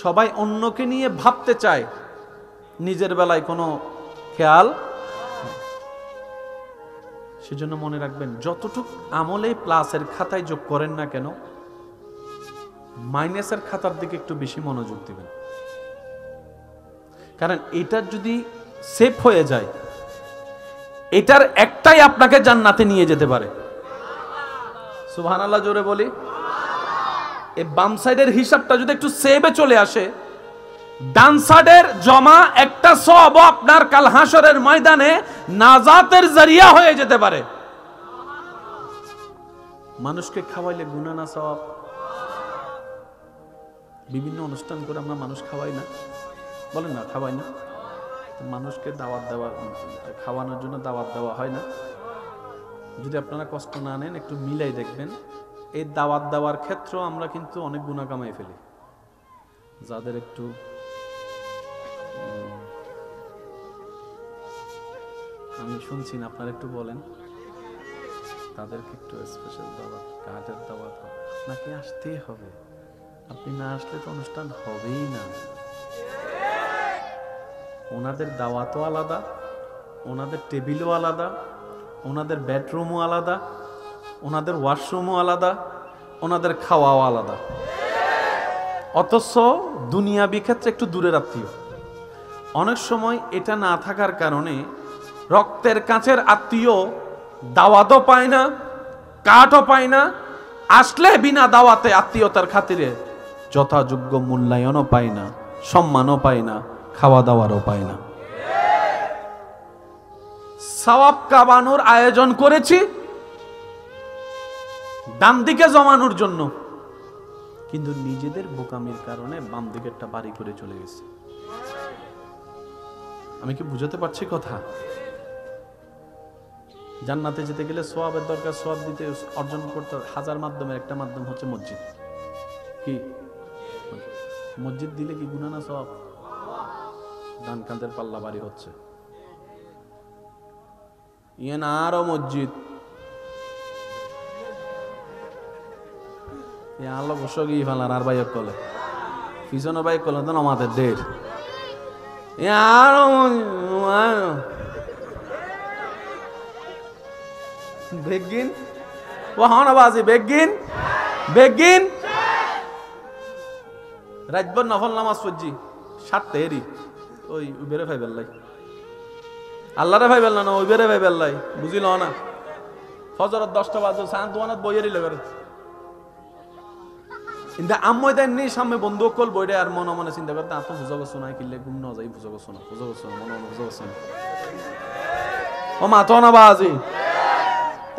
সবাই অন্যকে নিয়ে ভাবতে চায়, নিজের বেলায় কোনো খেয়াল। সেজন্য মনে রাখবেন, যতটুক আমলে প্লাসের খাতায় যোগ করেন না কেন, মাইনাসের খাতার দিকে একটু বেশি মনোযোগ দিবেন। কারণ এটা যদি সেফ হয়ে যায়, এটার একটাই আপনাকে জান্নাতে নিয়ে যেতে পারে। সুবহানাল্লাহ জোরে বলি। এই বাম সাইডের হিসাবটা যদি একটু সেভে চলে আসে, ডান সাইডের জমা একটা সওয়াব আপনার কাল হাসরের ময়দানে নাজাতের জরিয়া হয়ে যেতে পারে। মানুষকে খাওয়াইলে গুনাহ না সওয়াব? বিভিন্ন অনুষ্ঠান করে আমরা মানুষ খাওয়াই না, বলেন না খাওয়াই না? মানুষকে দাওয়াত দেওয়া, খাওয়ানোর জন্য দাওয়াত দেওয়া হয় না? যদি আপনারা কষ্ট না নেন, একটু মিলাই দেখবেন, এই দাওয়াত দেওয়ার ক্ষেত্রে আমরা কিন্তু অনেক গুনাহ কামাই ফেলি। যাদের একটু আমি শুনছি না, আপনারা একটু বলেন, তাদেরকে একটু স্পেশাল দাওয়াত, কার্ডের দাওয়াত আপনাকে আসতেই হবে। আপনি না আসলে তো অনুষ্ঠান হবেই না। ওনাদের দাওয়াতও আলাদা, ওনাদের টেবিলও আলাদা, ওনাদের বেডরুমও আলাদা, ওনাদের ওয়াশরুমও আলাদা, ওনাদের খাওয়াও আলাদা। অথচ দুনিয়াবি ক্ষেত্রে একটু দূরের আত্মীয়। অনেক সময় এটা না থাকার কারণে রক্তের কাছের আত্মীয় দাওয়াতও পায় না, কাঠও পায় না, আসলে বিনা দাওয়াতে আত্মীয়তার খাতিরে যথাযোগ্য মূল্যায়নও পায় না, সম্মানও পায় না, খাওয়া দাওয়ারও পায় না। সওয়াব কামানোর আয়োজন করেছি, ডান দিকে জমানোর জন্য, কিন্তু নিজেদের বোকামির কারণে বাম দিকেরটা বাড়ি করে চলে গেছে। আমি কি বুঝাতে পারছি কথা? জান্নাতে যেতে গেলে সোয়াবের দরকার, সোয়াব দিতে অর্জন করতে হাজার মাধ্যমের একটা মাধ্যম হচ্ছে মসজিদ। কি মসজিদ দিলে কি গুনাহ না সওয়াব? ডান কাঁধের পাল্লা বাড়ি হচ্ছে, ইয়ে না আরো মসজিদ আলো বসো গিয়ে ফেলার আর বাইক কলে পিছনে বাইক কলে তো আমাদের দের আরো বেগিন ও হানাবাজি বেগিন বেগিন রাতভর নফল নামাজ পড়ছি 7টা এরি ওই বেড়ে ভাই বেল্লাই আল্লাহরে ভাই বেল্লা না ওই বেড়ে ভাই বেল্লাই বুঝিল না। ফজর 10টা বাজে সান দোয়ানাত বইয়েরই লাগে কিন্তু আম্মই দেন নি সামনে বন্ধু কল বইরে আর মনে মনে চিন্তা করতে আত বুঝা গেছো না কিনলে ঘুম না যাই বুঝা গেছো না মনে মনে বুঝা গেছো না ও মা তো না বাজি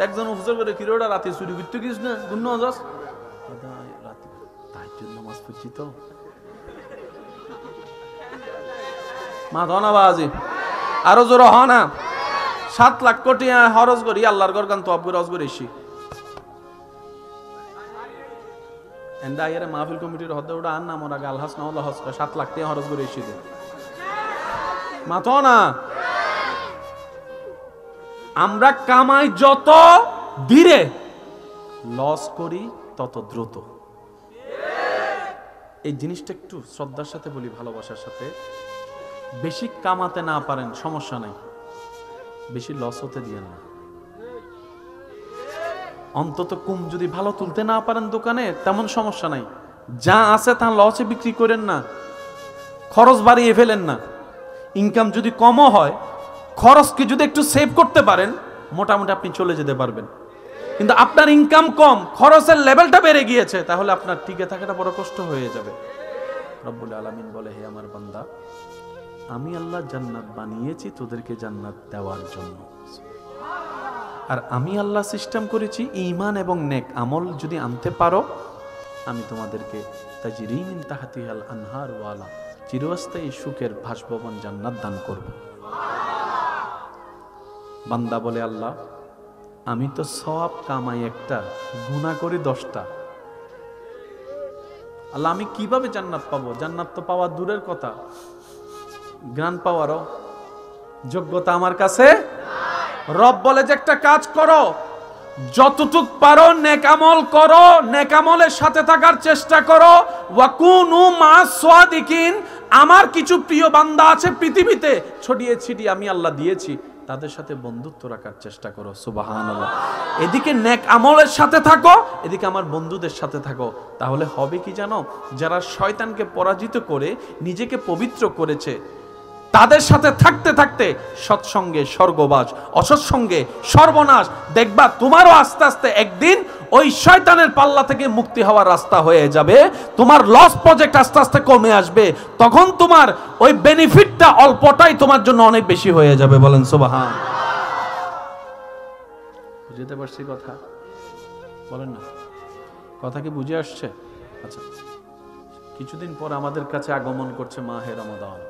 একজন হুজুর করে কিরোটা রাতে চুরি করতে গিস না ঘুম না যাস রাতে তাহাজ্জুদ নামাজ পড়ছি তো মা তো না বাজি আরো জোর হ না 7 লাখ কোটি খরচ করি আল্লাহর ঘর গান তো আবগুর হজ করে এসি এন্ডা আইরে মাহফিল কমিটির হদে ওটা আন না মোরা গাল হাস না হলো হজ 7 লাখ টাকা খরচ করে এসি দে মাতো না। আমরা কামাই যত ধীরে লস করি তত দ্রুত। এই জিনিসটা একটু শ্রদ্ধার সাথে বলি, ভালোবাসার সাথে। বেশি কামাতে না পারেন সমস্যা নাই, বেশি লস হতে দিয়েন না। অন্তত কম যদি ভালো তুলতে না পারেন দোকানে তেমন সমস্যা নাই, যা আছে তা লসে বিক্রি করেন না, খরচ বাড়িয়ে ফেলেন না। ইনকাম যদি কমও হয় খরচকে যদি একটু সেভ করতে পারেন মোটামুটি আপনি চলে যেতে পারবেন। কিন্তু আপনার ইনকাম কম, খরচের লেভেলটা বেড়ে গিয়েছে, তাহলে আপনার টিকে থাকাটা বড় কষ্ট হয়ে যাবে। রব্বুল আলামিন বলে, হে আমার বান্দা, আমি আল্লাহ জান্নাত বানিয়েছি তোদেরকে জান্নাত দেওয়ার জন্য। আর আমি আল্লাহ সিস্টেম করেছি ঈমান এবং নেক আমল যদি আনতে পারো আমি তোমাদেরকে তাজরি মিন তাহতিহাল আনহার ওয়ালা চিরস্থায়ী সুখের বাসভবন জান্নাত দান করব। বান্দা বলে, আল্লাহ আমি তো সওয়াব কামাই একটা, গুনাহ করি 10টা। আল্লাহ আমি কিভাবে জান্নাত পাবো? জান্নাত তো পাওয়া দূরের কথা, জ্ঞান পাওয়ারও যোগ্যতা আমার কাছে। রব বলে যে একটা কাজ করো, যতটুক পারো নেক আমল করো, নেক আমলের সাথে থাকার চেষ্টা করো। ওয়াকুনু মা'আস সাদিকিন, আমার কিছু প্রিয় বান্দা আছে পৃথিবীতে ছড়িয়ে ছিটিয়ে আমি আল্লাহ দিয়েছি, তাদের সাথে বন্ধুত্ব রাখার চেষ্টা করো। সুবহানাল্লাহ। এদিকে নেক আমলের সাথে থাকো, এদিকে আমার বন্ধুদের সাথে থাকো। তাহলে হবে কি জানো? যারা শয়তানকে পরাজিত করে নিজেকে পবিত্র করেছে তাদের সাথে থাকতে থাকতে সৎসঙ্গে স্বর্গবাস, অসৎসঙ্গে সর্বনাশ। দেখবা তোমারও আস্তে আস্তে একদিন ওই শয়তানের পাল্লা থেকে মুক্তি হওয়ার রাস্তা হয়ে যাবে। তোমার লস প্রজেক্ট আস্তে আস্তে কমে আসবে, তখন তোমার ওই বেনিফিটটা অল্পটাই তোমার জন্য অনেক বেশি হয়ে যাবে। বলেন সুবহান। বুঝতে পারছি কথা? বলেন না, কথা কি বুঝে আসছে? আচ্ছা, কিছুদিন পর আমাদের কাছে আগমন করছে মাহে রমাদান,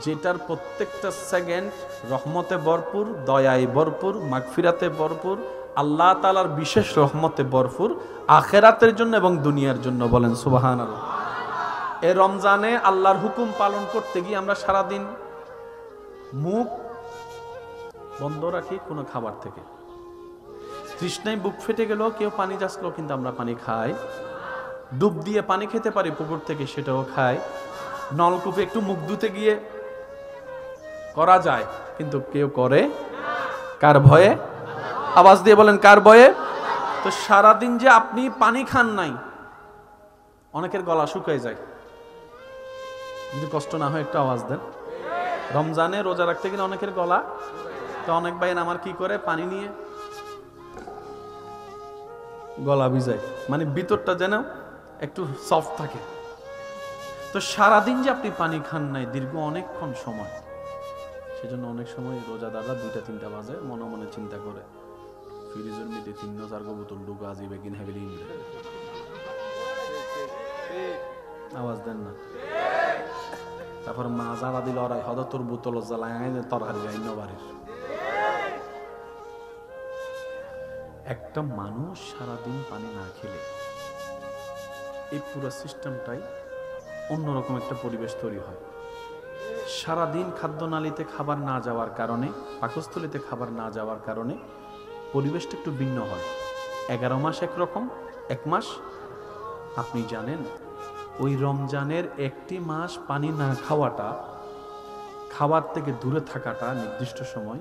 যেটার প্রত্যেকটা সেকেন্ড রহমতে ভরপুর, দয়ায় ভরপুর, মাগফিরাতে ভরপুর, আল্লাহ তাআলার বিশেষ রহমতে ভরপুর, আখিরাতের জন্য এবং দুনিয়ার জন্য। বলেন সুবহানাল্লাহ। এই রমজানে আল্লাহর হুকুম পালন করতে গিয়ে আমরা সারাদিন মুখ বন্ধ রাখি কোনো খাবার থেকে। তৃষ্ণায় বুক ফেটে গেল, কেউ পানি চাইলো কিন্তু আমরা পানি খাই। ডুব দিয়ে পানি খেতে পারি পুকুর থেকে, সেটাও খাই। নলকূপে একটু মুখ ধুতে গিয়ে করা যায়, কিন্তু কেউ করে কার ভয়ে? আওয়াজ দিয়ে বলেন, কার ভয়ে? তো সারাদিন যে আপনি পানি খান নাই, অনেকের গলা শুকায় যায়। যদি কষ্ট না হয় একটু আওয়াজ দেন। রমজানে রোজা রাখতে গেলে অনেকের গলা, তো অনেক ভাই আমার কি করে পানি নিয়ে গলা ভিজায়, মানে ভিতরটা যেন একটু সফট থাকে। তো সারাদিন যে আপনি পানি খান নাই দীর্ঘ অনেকক্ষণ সময়, সেজন্য অনেক সময় রোজাদাররা 2টা 3টা বাজে মনে মনে চিন্তা করে ফ্রিজের মধ্যে 3-4 বোতল ঢুকা যাবে কিনা হেবেলি আওয়াজ দেন না। তারপর মা জ্বালা দিল ওরাই হদ তোর বোতল জ্বালায় তরকারি আইন বাড়ির। একটা মানুষ সারাদিন পানি না খেলে এই পুরো সিস্টেমটাই অন্যরকম একটা পরিবেশ তৈরি হয়। সারাদিন খাদ্যনালীতে খাবার না যাওয়ার কারণে, পাকস্থলীতে খাবার না যাওয়ার কারণে পরিবেশটা একটু ভিন্ন হয়। 11 মাস একরকম, 1 মাস আপনি জানেন ওই রমজানের 1টি মাস পানি না খাওয়াটা, খাবার থেকে দূরে থাকাটা নির্দিষ্ট সময়,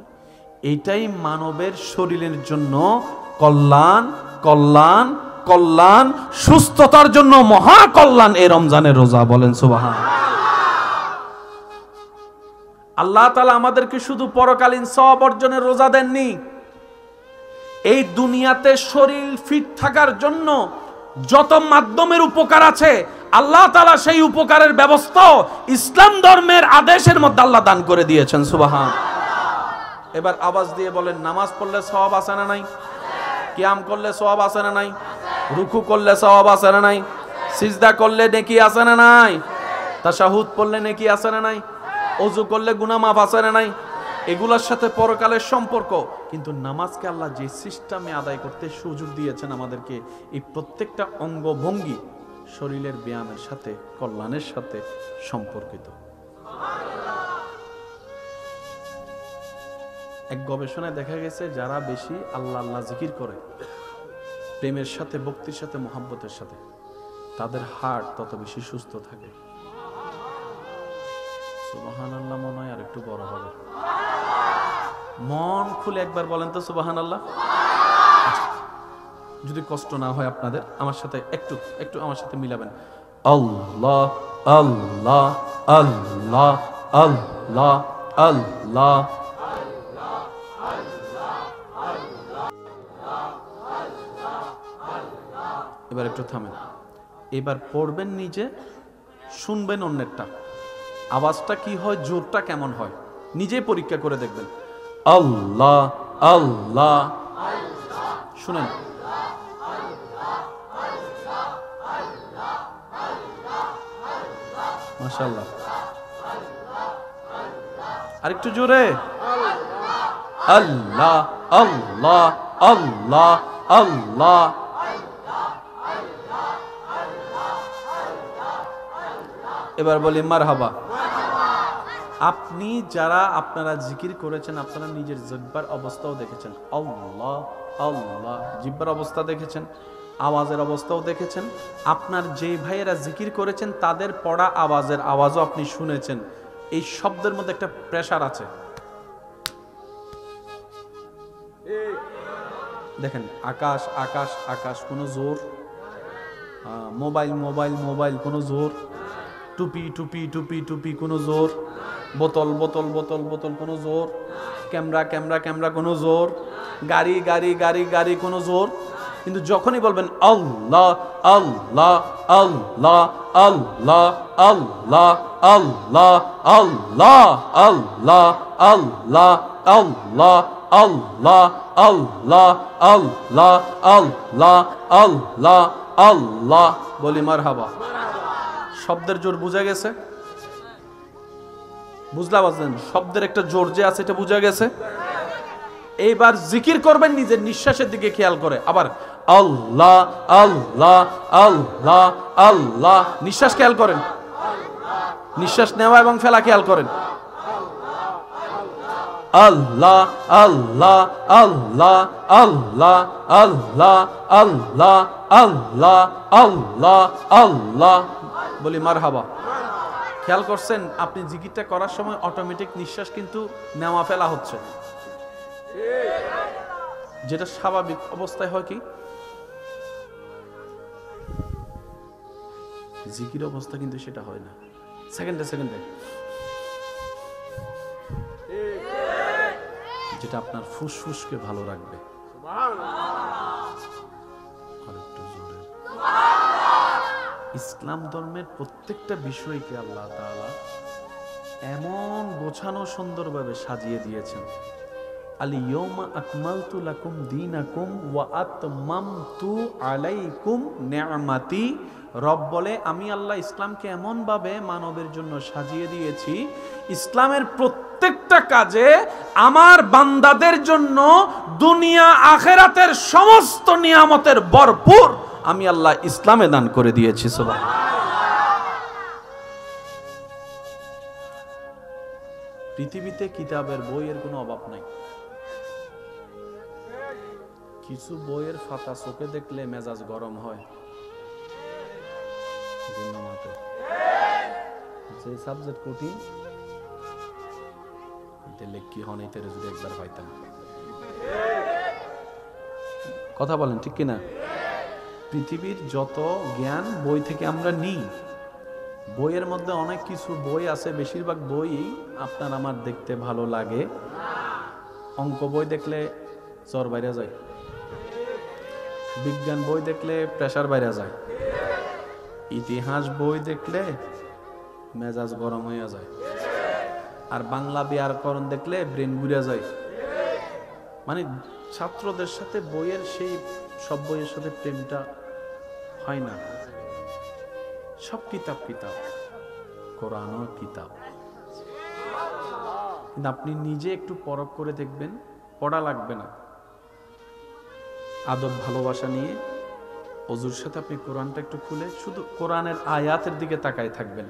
এইটাই মানবের শরীরের জন্য কল্যাণ, কল্যাণ, কল্যাণ, সুস্থতার জন্য মহা কল্যাণ এই রমজানের রোজা। বলেন সুবহানাল্লাহ। আল্লাহ তাআলা আমাদেরকে শুধু পরকালীন সওয়াব অর্জনের রোজা দেননি, এই দুনিয়াতে শরীর ফিট থাকার জন্য যত মাধ্যমের উপকার আছে আল্লাহ তাআলা সেই উপকারের ব্যবস্থা ইসলাম ধর্মের আদেশের মধ্যে আল্লাহ দান করে দিয়েছেন। সুবহানাল্লাহ। এবার আওয়াজ দিয়ে বলেন, নামাজ পড়লে সওয়াব আছে না নাই? কিয়াম করলে সওয়াব আছে না নাই? রুকু করলে সওয়াব আছে না নাই? সিজদা করলে নেকি আছে না নাই? তাশাহুদ পড়লে নেকি আছে না নাই? ওযু করলে গুনাহ মাফ আছে না নাই? এগুলোর সাথে পরকালের সম্পর্ক। কিন্তু নামাজকে আল্লাহ যে সিস্টেমে আদায় করতে সুযোগ দিয়েছেন আমাদেরকে, এই প্রত্যেকটা অঙ্গভঙ্গি শরীরের ব্যায়ামের সাথে, কল্যাণের সাথে সম্পর্কিত। এক গবেষণায় দেখা গেছে যারা বেশি আল্লাহ আল্লাহ জিকির করে, প্রেমের সাথে, ভক্তির সাথে, মহব্বতের সাথে, তাদের হার্ট তত বেশি সুস্থ থাকে। সুবহানাল্লাহ মনে হয় আর একটু বড় হবে। মন খুলে একবার বলেন তো সুবহানাল্লাহ। যদি কষ্ট না হয় আপনাদের, আমার সাথে একটু একটু আমার সাথে মিলাবেন। আল্লাহ আল্লাহ আল্লাহ আল্লাহ আল্লাহ। এবার একটু থামেন। এবার পড়বেন নিজে, শুনবেন অন্যেরটা, আওয়াজটা কি হয়, জোরটা কেমন হয়, নিজেই পরীক্ষা করে দেখবেন। আল্লাহ আল্লাহ, শুনেন। মাশাআল্লাহ, আরেকটু জোরে। আল্লাহ আল্লাহ আল্লাহ আল্লাহ। এবার বলি মারহাবা। আপনি যারা আপনারা জিকির করেছেন, আপনারা নিজের জিহ্বার অবস্থাও দেখেছেন। আল্লাহ আল্লাহ, জিহ্বার অবস্থা দেখেছেন, আওয়াজের অবস্থাও দেখেছেন। আপনার যেই ভাইয়েরা জিকির করেছেন তাদের পড়া আওয়াজের আওয়াজও আপনি শুনেছেন। এই শব্দের মধ্যে একটা প্রেসার আছে। দেখেন, আকাশ আকাশ আকাশ, কোনো জোর। মোবাইল মোবাইল মোবাইল, কোনো জোর। টুপি টুপি টুপি টুপি, কোনো জোর। বোতল বোতল বোতল বোতল, কোনো জোর। ক্যামেরা ক্যামেরা ক্যামেরা, কোনো জোর। গাড়ি গাড়ি গাড়ি গাড়ি, কোনো জোর। কিন্তু যখনই বলবেন আল্লাহ আল্লাহ আল্লাহ আল্লাহ আল্লাহ আল্লাহ আল্লাহ আল্লাহ আল্লাহ আল্লাহ আল্লাহ আল্লাহ আল্লাহ আল্লাহ আল্লাহ আল্লাহ, বলি মারহাবা। শব্দের জোর বুঝা গেছে? বুঝলাম, শব্দের একটা জোর যে আছে এটা বুঝা গেছে। এইবার জিকির করবেন নিজের নিঃশ্বাসের দিকে খেয়াল করে। আবার আল্লাহ আল্লাহ আল্লাহ আল্লাহ, নিঃশ্বাস খেয়াল করেন, নিঃশ্বাস নেওয়া এবং ফেলা খেয়াল করেন। আল্লাহ আল্লাহ আল্লাহ আল্লাহ আল্লাহ আল্লাহ আল্লাহ আল্লাহ আল্লাহ, বলি মারহাবা। খেয়াল করছেন আপনি জিকিরটা করার সময় অটোমেটিক নিঃশ্বাস কিন্তু নেওয়া ফেলা হচ্ছে, যেটা স্বাভাবিক অবস্থায় হয় কি জিকির অবস্থা, কিন্তু সেটা হয় না। সেকেন্ডে সেকেন্ডে, যেটা আপনার ফুসফুসকে ভালো রাখবে। আরেকটু জোরে। ইসলাম ধর্মের প্রত্যেকটা বিষয়কে আল্লাহ তাআলা এমন গোছানো সুন্দরভাবে সাজিয়ে দিয়েছেন, আল-ইয়াওমা আকমালতু লাকুম দীনাকুম ওয়া আতমামতু আলাইকুম নি'মাতি। রব বলে, আমি আল্লাহ ইসলামকে এমনভাবে মানবের জন্য সাজিয়ে দিয়েছি, ইসলামের প্রত্যেকটা কাজে আমার বান্দাদের জন্য দুনিয়া আখেরাতের সমস্ত নিয়ামতের ভরপুর আমি আল্লাহ ইসলামে দান করে দিয়েছি। সুবহানাল্লাহ। পৃথিবীতে কিতাবের বইয়ের কোনো অভাব নাই। কিছু বইয়ের পাতা চোখে দেখলে মেজাজ গরম হয়। যে সাবজেক্ট কঠিন কি হনে যদি একবার পাইতাম। কথা বলেন ঠিক কিনা? পৃথিবীর যত জ্ঞান বই থেকে আমরা নিই, বইয়ের মধ্যে অনেক কিছু বই আছে, বেশিরভাগ বই আপনার আমার দেখতে ভালো লাগে। অঙ্ক বই দেখলে জ্বর বাইরে যায়, বিজ্ঞান বই দেখলে প্রেসার বাইরে যায়, ইতিহাস বই দেখলে মেজাজ গরম হয়ে যায়, আর বাংলা ব্যাকরণ দেখলে ব্রেন ঘুরে যায়। মানে ছাত্রদের সাথে বইয়ের সেই সব বইয়ের সাথে প্রেমটা হয় না। সব কিতাব কিতাব, কোরআনও কিতাব। কিন্তু আপনি নিজে একটু পরখ করে দেখবেন, পড়া লাগবে না, আদব ভালোবাসা নিয়ে ওযুর সাথে আপনি কোরআনটা একটু খুলে শুধু কোরআনের আয়াতের দিকে তাকায় থাকবেন।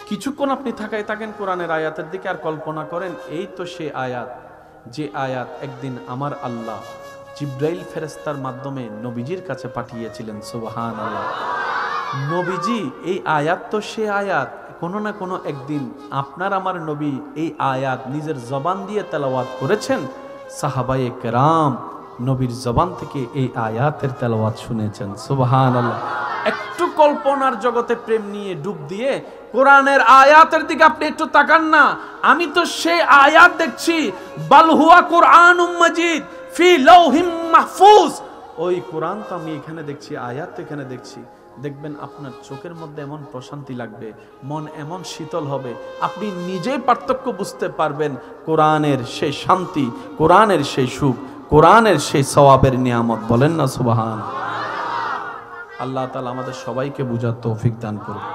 কিছুক্ষণ আপনি তাকায় থাকেন কোরআনের আয়াতের দিকে, আর কল্পনা করেন এই তো সে আয়াত, যে আয়াত একদিন আমার আল্লাহ জিব্রাইল ফেরেশতার মাধ্যমে নবীজির কাছে পাঠিয়েছিলেন। সুবহানাল্লাহ। নবীজি, এই আয়াত তো সে আয়াত, কোনো না কোনো একদিন আপনার আমার নবী এই আয়াত নিজের জবান দিয়ে তেলাওয়াত করেছেন। সাহাবায়ে কেরাম নবীর জবান থেকে এই আয়াতের তেলাওয়াত শুনেছেন। সুবহানাল্লাহ। একটু কল্পনার জগতে প্রেম নিয়ে ডুব দিয়ে কোরআনের আয়াতের দিকে আপনি একটু তাকান না। আমি তো সেই আয়াত দেখছি, বাল হুয়া কুরআনুম মাজিদ ফি লাউহিম মাহফুজ। ওই কোরআন তো আমি এখানে দেখছি, আয়াত তো এখানে দেখছি। দেখবেন আপনার চোখের মধ্যে এমন প্রশান্তি লাগবে, মন এমন শীতল হবে, আপনি নিজেই পার্থক্য বুঝতে পারবেন। কোরআনের সেই শান্তি, কোরআনের সেই সুখ, কোরআনের সেই সওয়াবের নিয়ামত। বলেন না সুবহানাল্লাহ। আল্লাহ তাআলা আমাদের সবাইকে বুঝার তৌফিক দান করুন।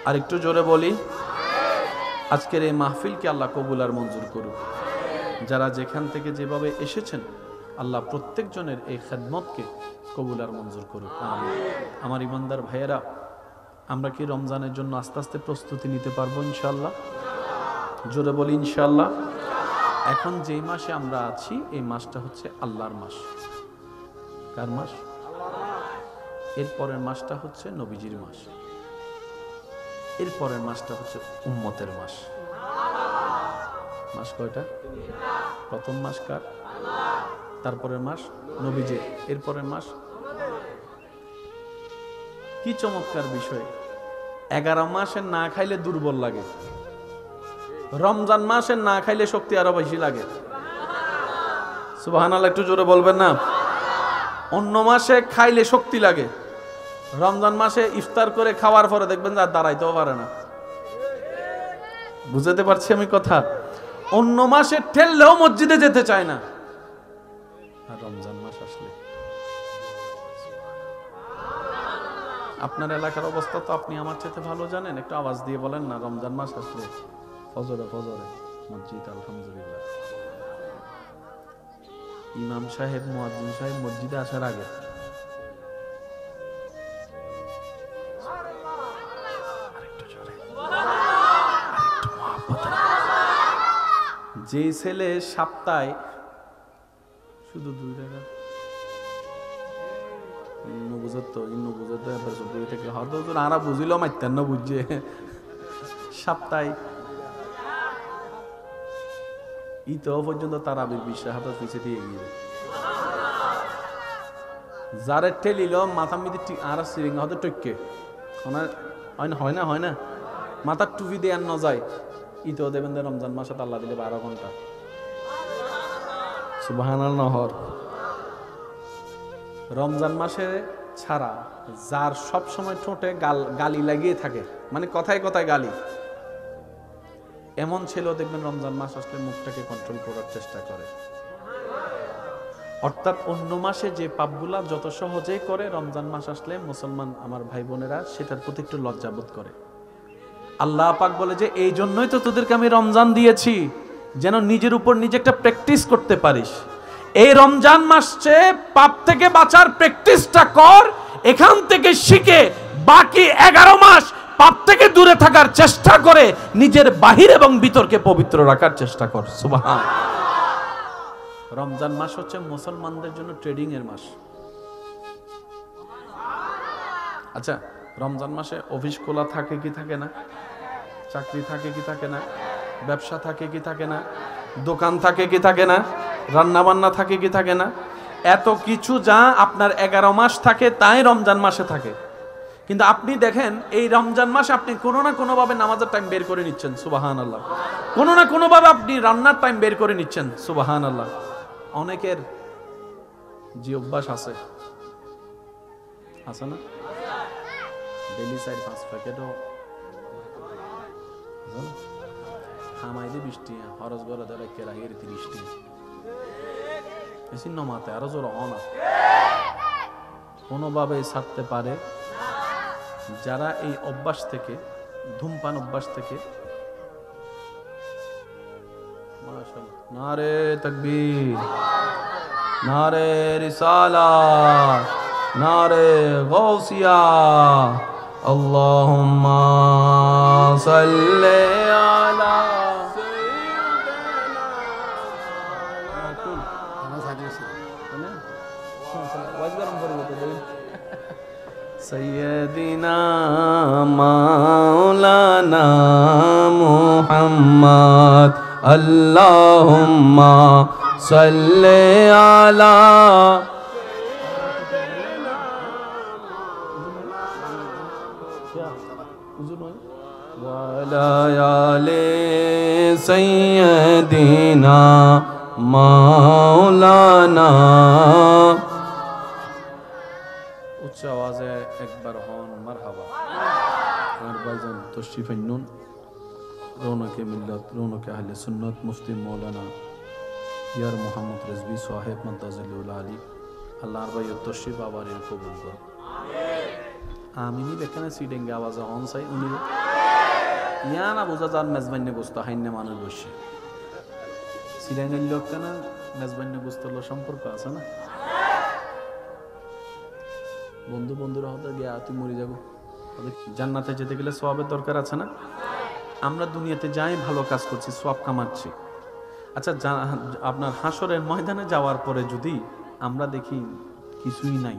আর একটু জোরে বলি, আজকের এই মাহফিলকে আল্লাহ কবুল আর মঞ্জুর করুন। যারা যেখান থেকে যেভাবে এসেছেন আল্লাহ প্রত্যেকজনের এই খেদমতকে কবুল আর মঞ্জুর করুন। আমার ইমানদার ভাইয়েরা, আমরা কি রমজানের জন্য আস্তে আস্তে প্রস্তুতি নিতে পারবো ইনশাআল্লাহ? জোরে বলি ইনশাআল্লাহ। এখন যেই মাসে আমরা আছি এই মাসটা হচ্ছে আল্লাহর মাস। কার মাস? এরপরের মাসটা হচ্ছে নবীজির মাস, এরপরের মাসটা হচ্ছে উম্মতের মাস। মাস কয়টা? প্রথম মাস কার? তারপরের মাস নবীজির, এরপরের মাস। কি চমৎকার বিষয়! 11 মাসে না খাইলে দুর্বল লাগে, রমজান মাসে না খাইলে শক্তি আরো বেশি লাগে। সুবহানাল্লাহ। একটু জোরে বলবেন না? অন্য মাসে খাইলে শক্তি লাগে, রমজান মাসে ইফতার করে খাওয়ার পরে দেখবেন আর দাঁড়াইতেও পারে না। বুঝাতে পারছি আমি কথা? অন্য মাসে ঠেললেও মসজিদে যেতে চায় না, আর রমজান মাস আসলে আপনার এলাকার অবস্থা তো আপনি আমার চেয়ে ভালো জানেন। একটু আওয়াজ দিয়ে বলেন না, রমজান মাস আসলে ফজরে ফজরে মসজিদ আলহামদুলিল্লাহ। ইমাম সাহেব, মুয়াজ্জিন সাহেব মসজিদে আসার আগে যে ছেলে সপ্তাহে শুধু 2 টাকা সপ্তাহে ইতো পর্যন্ত তারাবির বিশ্বাস হাতের পিছিয়ে দিয়ে গিয়ে যারে ঠেলিল মাথা মিদি আর সিরিং হতে টইকে হয় না মাথার টুপি দিয়ে আর ন যায়। ইতো দেবেন রমজান মাসে আল্লাহ দিলে 12 ঘন্টা। সুবহানাল্লাহ। রমজান মাসে ছাড়া যার সব সময় ঠোঁটে গালি লাগিয়ে থাকে, মানে কথায় কথায় গালি, এমন ছেলেও দেখবেন রমজান মাস আসলে মুখটাকে কন্ট্রোল করার চেষ্টা করে। অর্থাৎ অন্য মাসে যে পাপগুলা যত সহজেই করে, রমজান মাস আসলে মুসলমান আমার ভাই বোনেরা সেটার প্রতি একটু লজ্জাবোধ করে। আল্লাহ পাক বলে যে এই জন্যই তো তোদেরকে আমি রমজান দিয়েছি, যেন নিজের উপর নিজে একটা প্র্যাকটিস করতে পারিস। এই রমজান মাসে পাপ থেকে বাঁচার প্র্যাকটিসটা কর, এখান থেকে শিখে বাকি 11 মাস পাপ থেকে দূরে থাকার চেষ্টা করে নিজের বাহির এবং ভিতরকে পবিত্র রাখার চেষ্টা কর। সুবহান। রমজান মাস হচ্ছে মুসলমানদের জন্য ট্রেডিং এর মাস। আচ্ছা, রমজান মাসে অফিস খোলা থাকে কি থাকে না? চাকরি থাকে কি থাকে না? ব্যবসা থাকে কি থাকে না? দোকান থাকে কি থাকে না? রান্না বান্না থাকে কি থাকে না? এত কিছু যা আপনার 11 মাস থাকে তাই রমজান মাসে থাকে। কিন্তু আপনি দেখেন এই রমজান মাসে আপনি কোনো না কোনোভাবে নামাজের টাইম বের করে নিচ্ছেন। সুবহানাল্লাহ। কোনো না কোনোভাবে আপনি রান্নার টাইম বের করে নিচ্ছেন। সুবহানাল্লাহ। অনেকের যে অভ্যাস আছে না, ডেইলি 4-5 প্যাকেটও হামাইদি 20 টিয়া, খরচ করে ধরে কেরাইয়ের 30 টিয়া, বেশি নমাতে আরো জোর না কোনোভাবে ছাড়তে পারে। যারা এই অভ্যাস থেকে, ধূমপান অভ্যাস থেকে, নারে তাকবীর, নারে রিসালাত, নারে গাউসিয়া, আল্লাহুম্মা সাল্লি আলা সাইয়্যিদিনা মাওলানা মুহাম্মদ, আল্লাহুম্মা সাল্লি আলা ওয়ালা আলি সাইয়্যিদিনা মাওলানা। উচ্চ আওয়াজে একবার হন মারহাবা। আর ভাইজান তশরিফ আনুন, রৌনকে মিল্লাত, রৌনকে আহলে সুন্নাত, মুফতি মৌলানা ইয়ার মোহাম্মদ রিজভী সাহেব মাদ্দাজিলুল আলী, আল্লাহর ভাই তশরিফ আবার এর কবুল করুন। আমিনি বেখানে সিডেঙ্গে আওয়াজে হন চাই উনি ইয়া না বোঝা যার মেজবান্নে গোস্ত হাইন্নে মানুষ বসে সিডেঙ্গের লোক কেন মেজবান্নে গোস্ত সম্পর্ক আছে না? বন্ধুরা হতে গিয়া তুই মরে যাবো। জান্নাতে যেতে গেলে সওয়াবের দরকার আছে না? আমরা দুনিয়াতে যাই ভালো কাজ করছি, সওয়াব কামাচ্ছি। আচ্ছা, আপনার হাসরের ময়দানে যাওয়ার পরে যদি আমরা দেখি কিছুই নাই,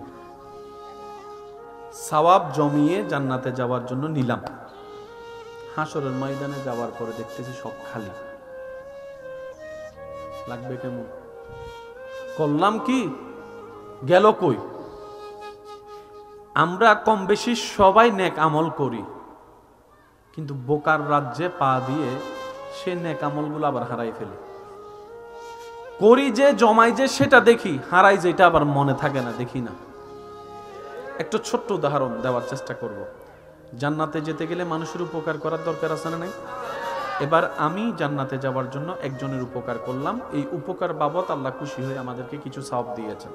সওয়াব জমিয়ে জান্নাতে যাওয়ার জন্য নিলাম, হাসরের ময়দানে যাওয়ার পরে দেখতেছি সব খালি, লাগবে কেমন? করলাম কি, গেল কই? আমরা কম বেশি সবাই নেক আমল করি, কিন্তু বোকার রাজ্যে পা দিয়ে সে নেক আমলগুলো আবার হারাই ফেলি। করি যে, জমাই যে, সেটা দেখি, হারাই যেটা আবার মনে থাকে না, দেখি না। একটা ছোট্ট উদাহরণ দেওয়ার চেষ্টা করব। জান্নাতে যেতে গেলে মানুষের উপকার করার দরকার আছে না নাই? এবার আমি জান্নাতে যাওয়ার জন্য একজনের উপকার করলাম, এই উপকার বাবদ আল্লাহ খুশি হয়ে আমাদেরকে কিছু সওয়াব দিয়েছেন,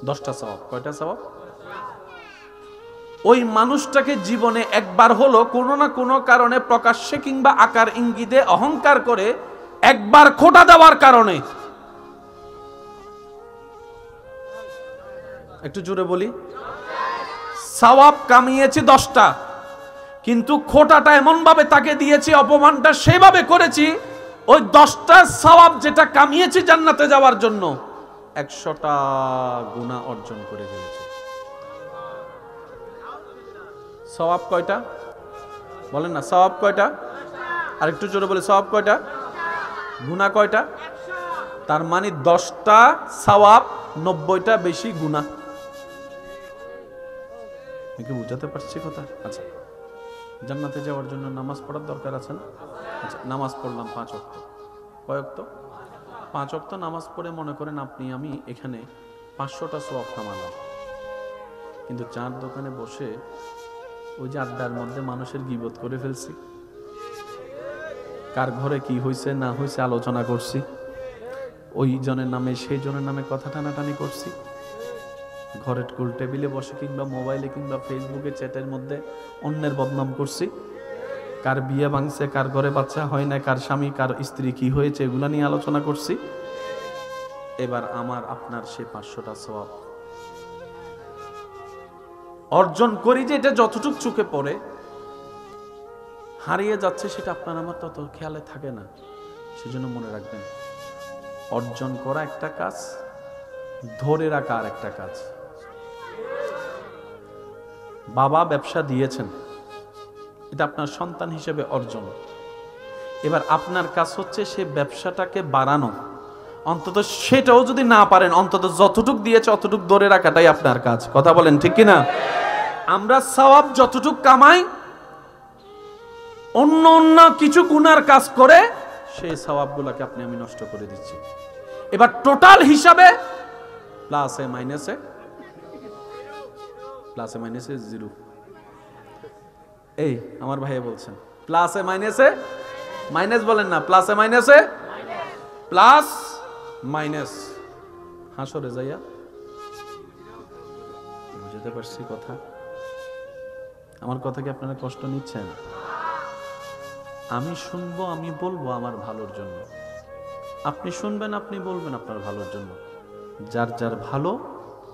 10টা সওয়াব। কয়টা সওয়াব? ওই মানুষটাকে জীবনে একবার হলো কোনো না কোনো কারণে প্রকাশ্যে কিংবা আকার ইঙ্গিতে অহংকার করে একবার খোঁটা দেওয়ার কারণে, একটু জোরে বলি, সওয়াব কামিয়েছি 10টা, কিন্তু খোঁটাটা এমন ভাবে তাকে দিয়েছি, অপমানটা সেভাবে করেছি, ওই 10টা সওয়াব যেটা কামিয়েছি জান্নাতে যাওয়ার জন্য 100টা গুনাহ অর্জন করে ফেলেছি। সওয়াব কয়টা বলেন না? সওয়াব কয়টা? আর একটু জোরে বলে, সওয়াব কয়টা? গুনাহ কয়টা? তার মানে 10টা সওয়াব, 90টা বেশি গুনাহ। কি বুঝাতে পারছি কথা? আচ্ছা, জান্নাতে যাওয়ার জন্য নামাজ পড়ার দরকার আছে না? আচ্ছা, নামাজ পড়লাম 5 ওয়াক্ত। কয় ওয়াক্ত? 5 ওয়াক্ত নামাজ পড়ে মনে করেন আপনি আমি এখানে 500টা সওয়াব কামালাম, কিন্তু চার দোকানে বসে ওই যে আড্ডার মধ্যে মানুষের গীবত করে ফেলছি, কার ঘরে কি হয়েছে না হয়েছে আলোচনা করছি, ওই জনের নামে সেই জনের নামে কথা টানাটানি করছি, ঘরের কুল টেবিলে বসে কিংবা মোবাইলে কিংবা ফেসবুকে চ্যাটের মধ্যে অন্যের বদনাম করছি, কার বিয়ে ভাঙছে, কার ঘরে বাচ্চা হয় না, কার স্বামী কার স্ত্রী কি হয়েছে, এগুলা নিয়ে আলোচনা করছি। এবার আমার আপনার সে 500টা সওয়াব অর্জন করি যে এটা যতটুক চোখে পড়ে হারিয়ে যাচ্ছে সেটা আপনার আমার তত খেয়ালে থাকে না। সেজন্য মনে রাখবেন, অর্জন করা একটা কাজ, ধরে রাখা আর একটা কাজ। বাবা ব্যবসা দিয়েছেন, এটা আপনার সন্তান হিসেবে অর্জন। এবার আপনার কাজ হচ্ছে সে ব্যবসাটাকে বাড়ানো, অন্তত সেটাও যদি না পারেন অন্তত যতটুক দিয়েছে অতটুক ধরে রাখাটাই আপনার কাজ। কথা বলেন ঠিক কিনা? আমরা সওয়াব যতটুক কামাই অন্য অন্য কিছু গুনার কাজ করে সেই সওয়াবগুলোকে আপনি আমি নষ্ট করে দিচ্ছি। এবার টোটাল হিসাবে প্লাসে মাইনাসে জিরো। এই আমার ভাইয়া বলছেন প্লাসে মাইনাসে মাইনাস, বলেন না প্লাসে মাইনাসে প্লাস মাইনাস। হাসরে যাইয়া বুঝতে পারছি কথা? আমার কথা কি আপনারা কষ্ট নিচ্ছেন? আমি শুনবো, আমি বলবো আমার ভালোর জন্য, আপনি শুনবেন, আপনি বলবেন আপনার ভালোর জন্য। যার যার ভালো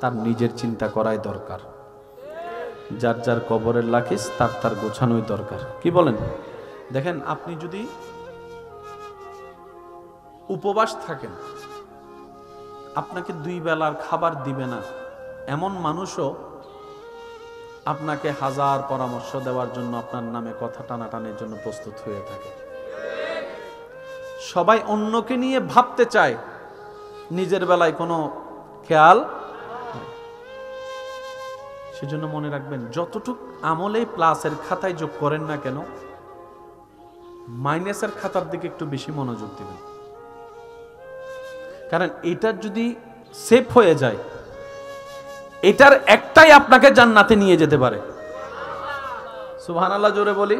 তার নিজের চিন্তা করাই দরকার, যার যার কবরের লাখিস তার তার গোছানোই দরকার। কি বলেন? দেখেন, আপনি যদি উপবাস থাকেন, আপনাকে 2 বেলার খাবার দিবে না এমন মানুষও আপনাকে 1000 পরামর্শ দেওয়ার জন্য, আপনার নামে কথা টানাটানির জন্য প্রস্তুত হয়ে থাকে। সবাই অন্যকে নিয়ে ভাবতে চায়, নিজের বেলায় কোনো খেয়াল। সেজন্য মনে রাখবেন, যতটুক আমলে প্লাসের খাতায় যোগ করেন না কেন, মাইনাসের খাতার দিকে একটু বেশি মনোযোগ দিবেন। কারণ এটা যদি সেভ হয়ে যায়, এটার একটাই আপনাকে জান্নাতে নিয়ে যেতে পারে। সুবহানাল্লাহ জোরে বলি।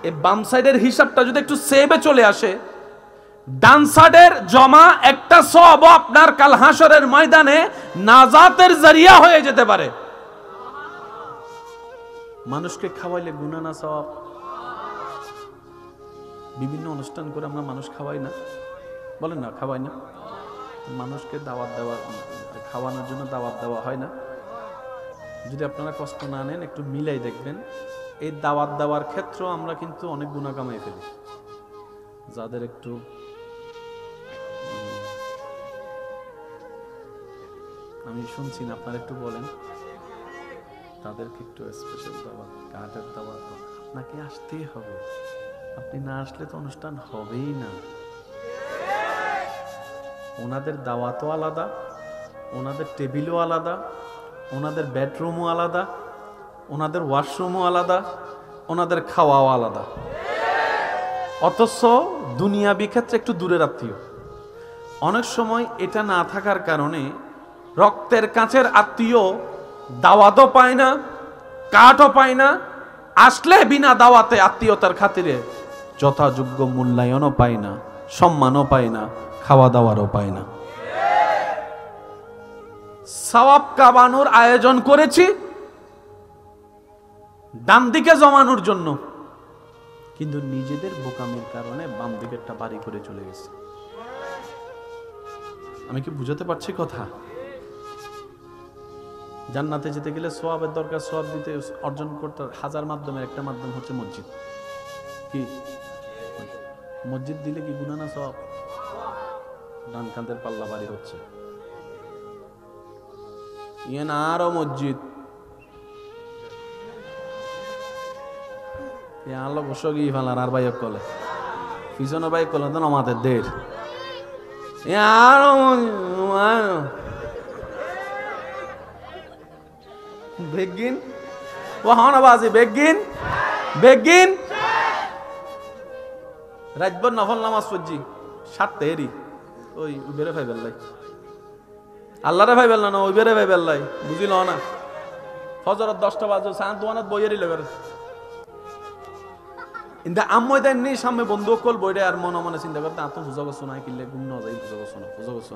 এই বাম সাইডের হিসাবটা যদি একটু সেভে চলে আসে, ডান সাইডের জমা একটা সওয়াব আপনার কাল হাসরের ময়দানে নাজাতের জরিয়া হয়ে যেতে পারে। মানুষকে খাওয়াইলে গুনাহ না সওয়াব? বিভিন্ন অনুষ্ঠান করে আমরা মানুষ খাওয়াই না, বলেন না খাওয়াই না? মানুষকে দাওয়াত দেওয়া, খাওয়ানোর জন্য দাওয়াত দেওয়া হয় না? যদি আপনারা কষ্ট না নেন, একটু মিলাই দেখবেন, এই দাওয়াত দেওয়ার ক্ষেত্রেও আমরা কিন্তু অনেক গুনাহ কামাই ফেলি। যাদের একটু আমি শুনছি না, আপনারা একটু বলেন, তাদেরকে একটু স্পেশাল দাওয়াত, কার্ডের দাওয়াত আপনাকে আসতেই হবে। আপনি না আসলে তো অনুষ্ঠান হবেই না। ওনাদের দাওয়াতও আলাদা, ওনাদের টেবিলও আলাদা, ওনাদের বেডরুমও আলাদা, ওনাদের ওয়াশরুমও আলাদা, ওনাদের খাওয়াও আলাদা। অথচ দুনিয়াবি ক্ষেত্রে একটু দূরের আত্মীয়। অনেক সময় এটা না থাকার কারণে রক্তের কাছের আত্মীয় দাওয়াতও পায় না, কাঠও পায় না, আসলে বিনা দাওয়াতে আত্মীয়তার খাতিরে যথাযোগ্য মূল্যায়নও পায় না, সম্মানও পায় না, খাওয়া দাওয়ারও পায় না। সওয়াব কামানোর আয়োজন করেছি ডান দিকে জমানোর জন্য, কিন্তু নিজেদের বোকামির কারণে বাম দিকেরটা বাড়ি করে চলে গেছে। আমি কি বুঝাতে পারছি কথা? জান্নাতে যেতে গেলে সওয়াবের দরকার, সওয়াব দিতে অর্জন করতে 1000 মাধ্যমের একটা মাধ্যম হচ্ছে মসজিদ। কি মসজিদ দিলে কি গুনাহ না সওয়াব? ডান কাঁধের পাল্লা বাড়ি হচ্ছে, ইয়ে না আরো মসজিদ আলো বসো গিয়ে ফেলার আর ভাই কলে পিছনে ভাই কলে তো আমাদের দের আরো বেগিন ও হানাবাজি বেগিন বেগিন রাজবর নফল নামাজ পড়ছি 7টা এরি ওই বেড়ে ভাই বেল্লাই আল্লাহরে ভাই বেল্লা না ওই বেড়ে ভাই বেল্লাই বুঝিল না। ফজরের 10টা বাজে সান দোয়ানাত বইয়েরই লেগে কিন্তু আম্মই দেননি সামনে বন্ধু কল বইটা আর মনে মনে চিন্তা করতে এত বুঝা করছো না কিনলে গুণ না যাই বুঝা করছো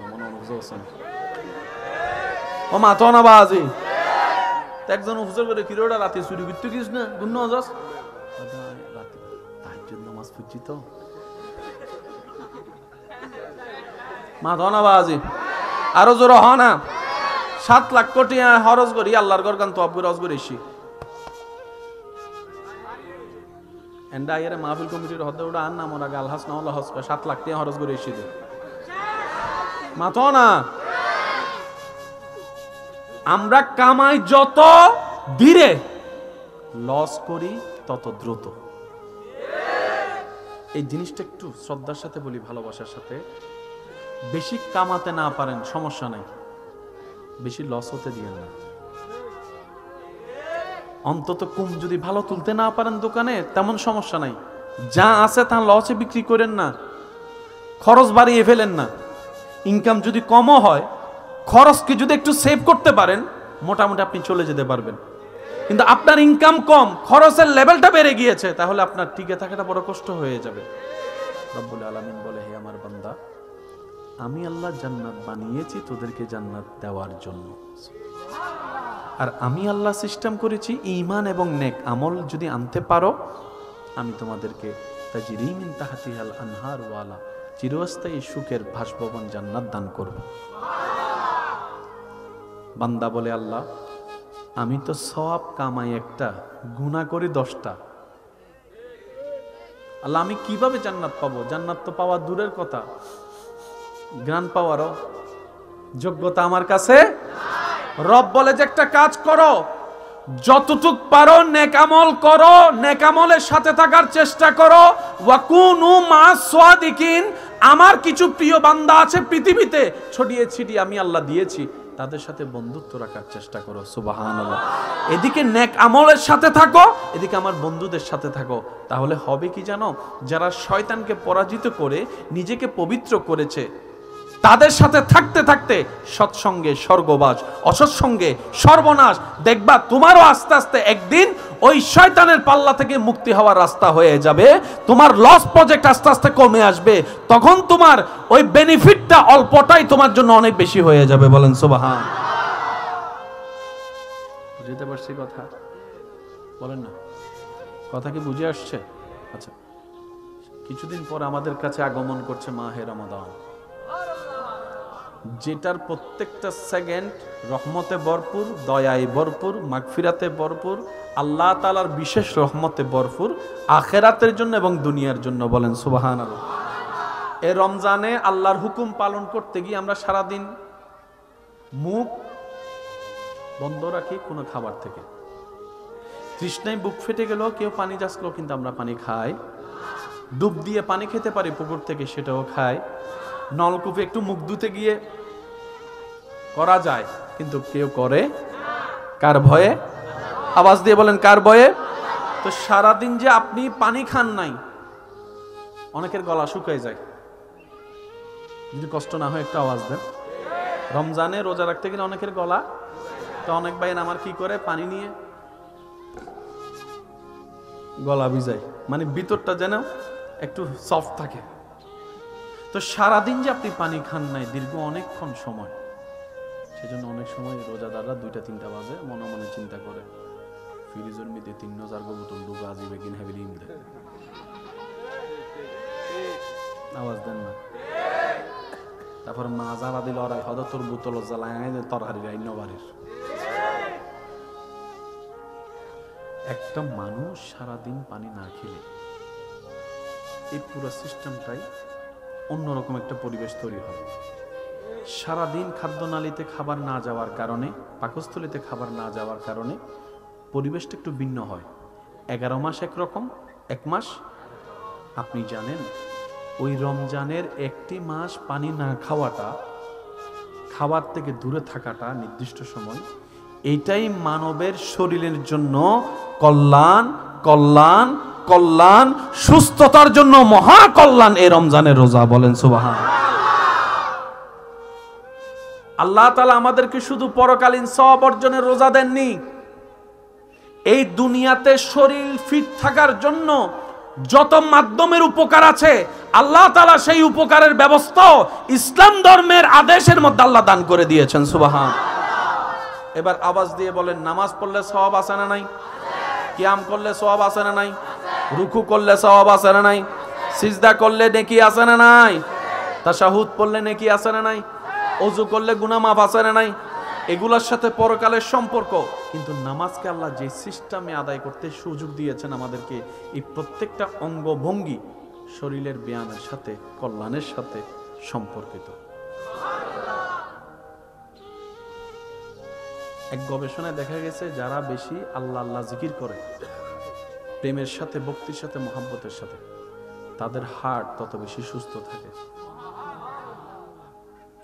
না মনে মনে বুঝা করছো না ও মা তো না বাজি একজন হুজুর করে কিরোটা রাতে চুরি করতে গিস না গুণ না যাস রাতে তাহাজ্জুদ নামাজ পড়ছি তো মা তো না বাজি আরো জোর হ না 7 লাখ কোটি খরচ করি আল্লাহর ঘর গান তো আপ করে হজ করে এসি এন্ডা আইয়ারে মাহফিল কমিটির হদ্দে ওটা আন না মোরা গাল হাস না হলো হজ 7 লাখ টাকা খরচ করে এসি দে মাতো না আমরা কামাই যত ধীরে লস করি তত দ্রুত এই জিনিসটা একটু শ্রদ্ধার সাথে বলি ভালোবাসার সাথে বেশি কামাতে না পারেন সমস্যা নাই বেশি লস হতে দিয়েন না অন্তত কম যদি ভালো তুলতে না পারেন দোকানে তেমন সমস্যা নাই যা আছে তা লসে বিক্রি করেন না খরচ বাড়িয়ে ফেলেন না ইনকাম যদি কমও হয় খরচকে যদি একটু সেভ করতে পারেন মোটামুটি আপনি চলে যেতে পারবেন কিন্তু আপনার ইনকাম কম খরচের লেভেলটা বেড়ে গিয়েছে তাহলে আপনার টিকে থাকাটা বড় কষ্ট হয়ে যাবে রব্বুল আলামিন বলে হে আমার বান্দা আমি আল্লাহ জান্নাত বানিয়েছি তোদেরকে জান্নাত দেওয়ার জন্য আর আমি আল্লাহ সিস্টেম করেছি ঈমান এবং নেক আমল যদি আনতে পারো আমি তোমাদেরকে তাজরি মিন তাহতিহাল আনহার ওয়ালা চিরস্থায়ী সুখের বাসভবন জান্নাত দান করব বান্দা বলে আল্লাহ আমি তো সওয়াব কামাই একটা গুনাহ করি 10টা আল্লাহ আমি কিভাবে জান্নাত পাবো জান্নাত তো পাওয়া দূরের কথা জ্ঞান পাওয়ারও যোগ্যতা আমার কাছে রব বলে যে একটা কাজ করো যতটুক পারো নেক আমল করো নেক আমলের সাথে থাকার চেষ্টা করো ওয়াকুনু মাস সাদিকিন আমার কিছু প্রিয় বান্দা আছে পৃথিবীতে ছড়িয়ে ছিটিয়ে আমি আল্লাহ দিয়েছি তাদের সাথে বন্ধুত্ব রাখার চেষ্টা করো সুবহানাল্লাহ এদিকে নেক আমলের সাথে থাকো এদিকে আমার বন্ধুদের সাথে থাকো তাহলে হবে কি জানো যারা শয়তানকে পরাজিত করে নিজেকে পবিত্র করেছে তাদের সাথে থাকতে থাকতে সৎসঙ্গে স্বর্গবাস অসৎসঙ্গে সর্বনাশ দেখবা তোমারও আস্তে আস্তে একদিন ওই শয়তানের পাল্লা থেকে মুক্তি হওয়ার রাস্তা হয়ে যাবে তোমার লস প্রজেক্ট আস্তে আস্তে কমে আসবে তখন তোমার ওই বেনিফিটটা অল্পটাই তোমার জন্য অনেক বেশি হয়ে যাবে বলেন সুবহান বুঝতে পারছি কথা বলেন না কথা কি বুঝে আসছে আচ্ছা কিছুদিন পর আমাদের কাছে আগমন করছে মাহে রমাদান যেটার প্রত্যেকটা সেকেন্ড রহমতে ভরপুর দয়ায় ভরপুর মাগফিরাতে ভরপুর আল্লাহ তাআলার বিশেষ রহমতে ভরপুর আখিরাতের জন্য এবং দুনিয়ার জন্য বলেন সুবহানাল্লাহ এই রমজানে আল্লাহর হুকুম পালন করতে গিয়ে আমরা সারা দিন মুখ বন্ধ রাখি কোনো খাবার থেকে তৃষ্ণায় বুক ফেটে গেল কেউ পানি যাচলো কিন্তু আমরা পানি খাই ডুব দিয়ে পানি খেতে পারি পুকুর থেকে সেটাও খাই নলকূপে একটু মুখ ধুতে গিয়ে করা যায় কিন্তু কেউ করে কার ভয়ে আওয়াজ দিয়ে বলেন কার ভয়ে তো সারাদিন যে আপনি পানি খান নাই অনেকের গলা শুকায় যায় যদি কষ্ট না হয় একটু আওয়াজ দেন রমজানে রোজা রাখতে গেলে অনেকের গলা তো অনেক ভাই আমার কি করে পানি নিয়ে গলা ভিজায় মানে ভিতরটা যেন একটু সফট থাকে তো সারাদিন যে আপনি পানি খান নাই দীর্ঘ অনেকক্ষণ সময় সেজন্য অনেক সময় রোজাদাররা 2টা-3টা বাজে মনে মনে চিন্তা করে ফ্রিজের মধ্যে 3000 বোতল ডুবা আজিবে কিন হেভি লিম দে আওয়াজ দেন না তারপর মা জ্বালা দিল আর হয়তো তোর বোতল জ্বালায় তরকারি রাইন্য বাড়ির একটা মানুষ সারাদিন পানি না খেলে এই পুরো সিস্টেমটাই অন্যরকম একটা পরিবেশ তৈরি হয় সারাদিন খাদ্যনালীতে খাবার না যাওয়ার কারণে পাকস্থলীতে খাবার না যাওয়ার কারণে পরিবেশটা একটু ভিন্ন হয় 11 মাস একরকম 1 মাস আপনি জানেন ওই রমজানের 1টি মাস পানি না খাওয়াটা খাবার থেকে দূরে থাকাটা নির্দিষ্ট সময় এইটাই মানবের শরীরের জন্য কল্যাণ কল্যাণ কল্যাণ সুস্থতার জন্য মহা কল্যাণ এই রমজানের রোজা বলেন সুবহান আল্লাহ তাআলা আমাদেরকে শুধু পরকালীন সওয়াব অর্জনের রোজা দেননি এই দুনিয়াতে শরীর ফিট থাকার জন্য যত মাধ্যমের উপকার আছে আল্লাহ তাআলা সেই উপকারের ব্যবস্থা ইসলাম ধর্মের আদেশের মধ্যে আল্লাহ দান করে দিয়েছেন। সুবহান। এবার আওয়াজ দিয়ে বলেন, নামাজ পড়লে সওয়াব আছে না নাই? কিয়াম করলে সওয়াব আছে না নাই? রুকু করলে সওয়াব আছে না নাই? সিজদা করলে নেকি আছে না নাই? তাশাহুদ পড়লে নেকি আছে না নাই? ওযু করলে গুনাহ মাফ আছে না নাই? এগুলোর সাথে পরকালের সম্পর্ক। কিন্তু নামাজকে আল্লাহ যে সিস্টেমে আদায় করতে সুযোগ দিয়েছেন আমাদেরকে, এই প্রত্যেকটা অঙ্গভঙ্গি শরীরের ব্যায়ামের সাথে, কল্যাণের সাথে সম্পর্কিত। এক গবেষণায় দেখা গেছে যারা বেশি আল্লাহ আল্লাহ জিকির করে প্রেমের সাথে, ভক্তির সাথে, মহব্বতের সাথে, তাদের হার্ট তত বেশি সুস্থ থাকে।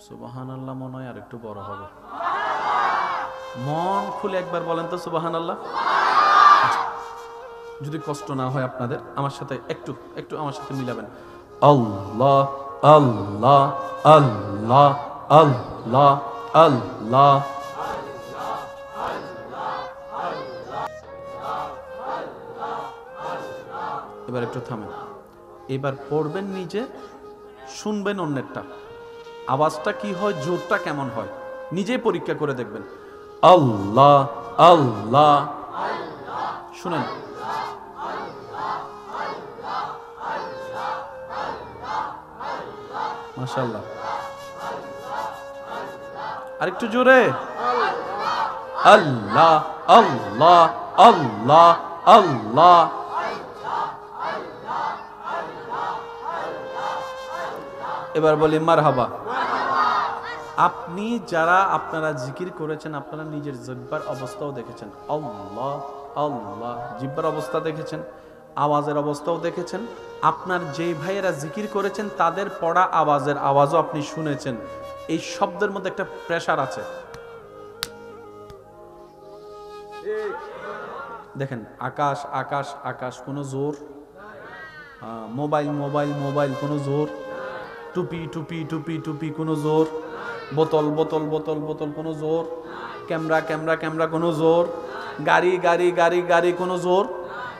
সুবহানাল্লাহ মনে হয় আর একটু বড় হবে। মন খুলে একবার বলেন তো সুবহানাল্লাহ। যদি কষ্ট না হয় আপনাদের, আমার সাথে একটু একটু আমার সাথে মিলাবেন। আল্লাহ আল্লাহ আল্লাহ আল্লাহ আল্লাহ। এবার একটু থামেন। এবার পড়বেন নিজে, শুনবেন অন্যেরটা, আওয়াজটা কি হয়, জোরটা কেমন হয়, নিজেই পরীক্ষা করে দেখবেন। আল্লাহ আল্লাহ, শুনেন। মাশাআল্লাহ, আরেকটু জোরে। আল্লাহ আল্লাহ আল্লাহ আল্লাহ। এবার বলি মারহাবা। আপনি যারা আপনারা জিকির করেছেন, আপনারা নিজের জিহ্বার অবস্থাও দেখেছেন। আল্লাহ আল্লাহ, জিহ্বার অবস্থা দেখেছেন, আওয়াজের অবস্থাও দেখেছেন। আপনার যে ভাইয়েরা জিকির করেছেন তাদের পড়া আওয়াজের আওয়াজও আপনি শুনেছেন। এই শব্দের মধ্যে একটা প্রেসার আছে। দেখেন, আকাশ আকাশ আকাশ, কোনো জোর। মোবাইল মোবাইল মোবাইল, কোনো জোর। টুপি টুপি টুপি টুপি, কোনো জোর। বোতল বোতল বোতল বোতল, কোনো জোর। ক্যামেরা ক্যামেরা ক্যামেরা, কোনো জোর। গাড়ি গাড়ি গাড়ি গাড়ি, কোনো জোর।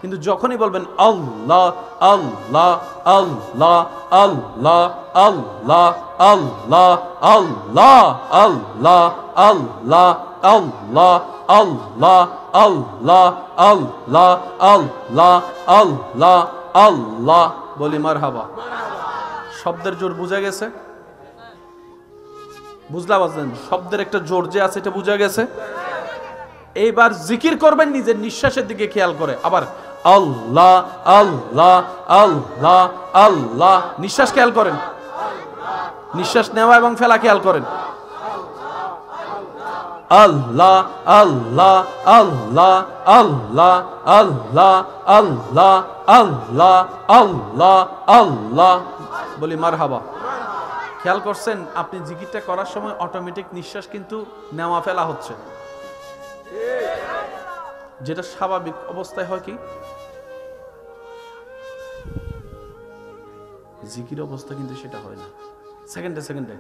কিন্তু যখনই বলবেন আল্লাহ আল্লাহ আল্লাহ আল্লাহ আল্লাহ আল্লাহ আল্লাহ আল্লাহ আল্লাহ আল্লাহ আল্লাহ আল্লাহ আল্লাহ আল্লাহ আল্লাহ আল্লাহ, বলি মারহাবা। শব্দের জোর বুঝা গেছে? বুঝলা বাজলেন? শব্দের একটা জোর যে আছে, এটা বুঝা গেছে। এইবার জিকির করবেন নিজের নিঃশ্বাসের দিকে খেয়াল করে। আবার আল্লাহ আল্লাহ আল্লাহ আল্লাহ, নিঃশ্বাস খেয়াল করেন, নিঃশ্বাস নেওয়া এবং ফেলা খেয়াল করেন। আল্লাহ আল্লাহ আল্লাহ আল্লাহ আল্লাহ আল্লাহ আল্লাহ আল্লাহ আল্লাহ, বলি মারহাবা। খেয়াল করছেন আপনি জিকিরটা করার সময় অটোমেটিক নিঃশ্বাস কিন্তু নেওয়া ফেলা হচ্ছে, যেটা স্বাভাবিক অবস্থায় হয় কি? জিকির অবস্থা কিন্তু সেটা হয় না। সেকেন্ডে সেকেন্ডে,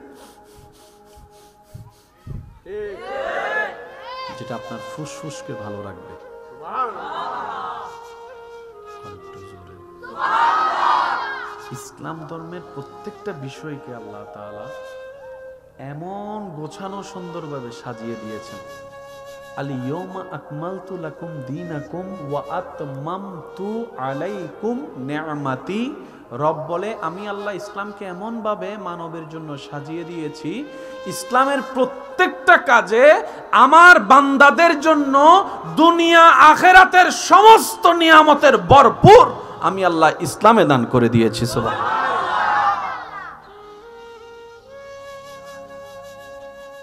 যেটা আপনার ফুসফুসকে ভালো রাখবে। ইসলাম ধর্মের প্রত্যেকটা বিষয়কে আল্লাহ তাআলা এমন গোছানো সুন্দরভাবে সাজিয়ে দিয়েছেন। আল-ইয়াওমা আকমালতু লাকুম দীনাকুম ওয়া আতমামতু আলাইকুম নি'মাতি। রব বলে, আমি আল্লাহ ইসলামকে এমন ভাবে মানবের জন্য সাজিয়ে দিয়েছি, ইসলামের প্রত্যেকটা কাজে আমার বান্দাদের জন্য দুনিয়া আখিরাতের সমস্ত নিয়ামতের ভরপুর আমি আল্লাহ ইসলামে দান করে দিয়েছি। সুবহানাল্লাহ।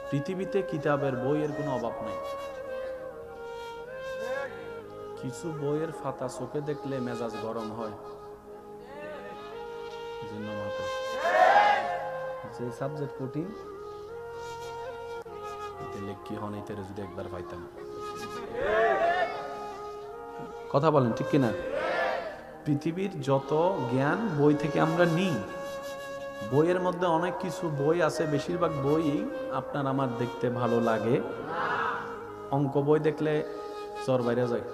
পৃথিবীতে কিতাবের বইয়ের কোনো অভাব নেই। কিছু বইয়ের পাতা চোখে দেখলে মেজাজ গরম হয়। যে সাবজেক্ট কঠিন, কি হনে তেরে যদি একবার পাইতাম। কথা বলেন ঠিক কিনা? পৃথিবীর যত জ্ঞান বই থেকে আমরা নিই, বইয়ের মধ্যে অনেক কিছু বই আছে, বেশিরভাগ বই আপনার আমার দেখতে ভালো লাগে। অঙ্ক বই দেখলে জ্বর বাইরে যায়,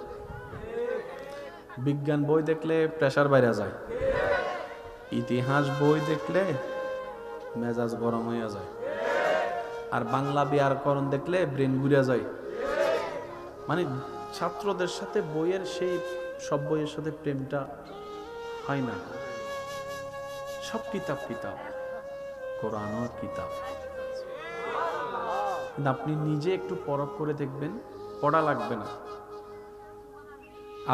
বিজ্ঞান বই দেখলে প্রেসার বাইরে যায়, ইতিহাস বই দেখলে মেজাজ গরম হইয়া যায়, আর বাংলা ব্যাকরণ দেখলে ব্রেন ঘুরে যায়। মানে ছাত্রদের সাথে বইয়ের সেই সব বইয়ের সাথে প্রেমটা হয় না। সব কিতাব কিতাব, কোরআনও কিতাব। আপনি নিজে একটু পরখ করে দেখবেন, পড়া লাগবে না,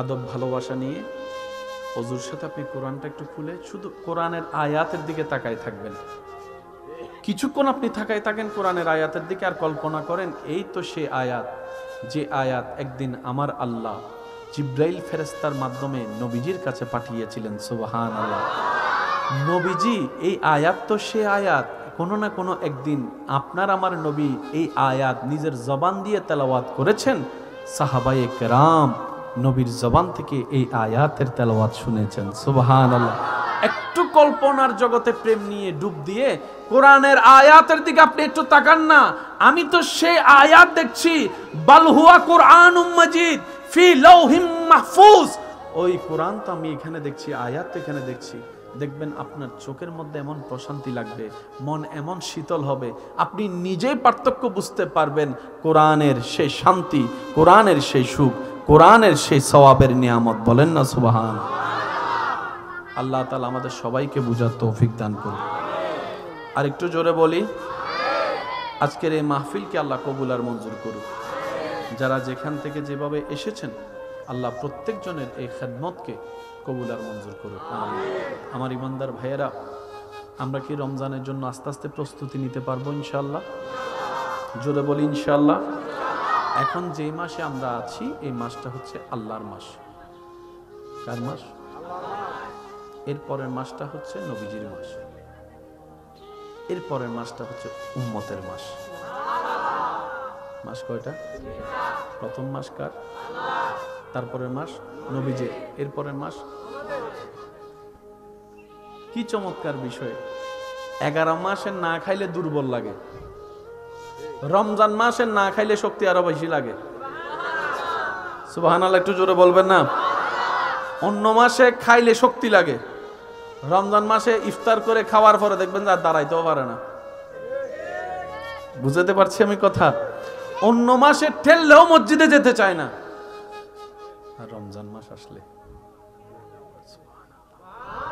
আদব ভালোবাসা নিয়ে ওযুর সাথে আপনি কোরআনটা একটু খুলে শুধু কোরআনের আয়াতের দিকে তাকায় থাকবেন। কিছুক্ষণ আপনি তাকায় থাকেন কোরআনের আয়াতের দিকে, আর কল্পনা করেন এই তো সে আয়াত, যে আয়াত একদিন আমার আল্লাহ জিব্রাইল ফেরেশতার মাধ্যমে নবীজির কাছে পাঠিয়েছিলেন। সুবহানাল্লাহ। নবীজি, এই আয়াত তো সে আয়াত, কোনো না কোনো একদিন আপনার আমার নবী এই আয়াত নিজের জবান দিয়ে তেলাওয়াত করেছেন। সাহাবায়ে কেরাম নবীর জবান থেকে এই আয়াতের তেলাওয়াত শুনেছেন। সুবহানাল্লাহ। একটু কল্পনার জগতে প্রেম নিয়ে ডুব দিয়ে কোরআনের আয়াতের দিকে আপনি একটু তাকান না। আমি তো সেই আয়াত দেখছি, বাল হুয়া কুরআনুম মাজিদ ফি লাউহিম মাহফুজ। ওই কোরআন তো আমি এখানে দেখছি, আয়াত তো এখানে দেখছি। দেখবেন আপনার চোখের মধ্যে এমন প্রশান্তি লাগবে, মন এমন শীতল হবে, আপনি নিজেই পার্থক্য বুঝতে পারবেন। কোরআনের সেই শান্তি, কোরআনের সেই সুখ, কোরআনের সেই সওয়াবের নিয়ামত। বলেন না সুবহান। আল্লাহ তাআলা আমাদের সবাইকে বুঝার তৌফিক দান করুন। আর একটু জোরে বলি, আজকের এই মাহফিলকে আল্লাহ কবুল আর মঞ্জুর করুন। যারা যেখান থেকে যেভাবে এসেছেন, আল্লাহ প্রত্যেকজনের এই খেদমতকে কবুল আর মঞ্জুর করুন। আমার ইমানদার ভাইয়েরা, আমরা কি রমজানের জন্য আস্তে আস্তে প্রস্তুতি নিতে পারবো ইনশাআল্লাহ? জোরে বলি ইনশাআল্লাহ। এখন যে মাসে আমরা আছি, এই মাসটা হচ্ছে আল্লাহর মাস। কার মাস? এর পরের মাসটা হচ্ছে নবীজির মাস, এর পরের মাসটা হচ্ছে উম্মতের মাস। মাস কয়টা? প্রথম মাস কার? তারপরের মাস নবীজি, এরপরের মাস। কি চমৎকার বিষয়! 11 মাসের না খাইলে দুর্বল লাগে, রমজান মাসের না খাইলে শক্তি আরো বেশি লাগে। সুবহানাল্লাহ, একটু জোরে বলবেন না? অন্য মাসে খাইলে শক্তি লাগে, রমজান মাসে ইফতার করে খাওয়ার পরে দেখবেন আর দাঁড়াইতেও পারে না। বুঝতে পারছি আমি কথা? অন্য মাসে ঠেললেও মসজিদে যেতে চায় না, আর রমজান মাস আসলে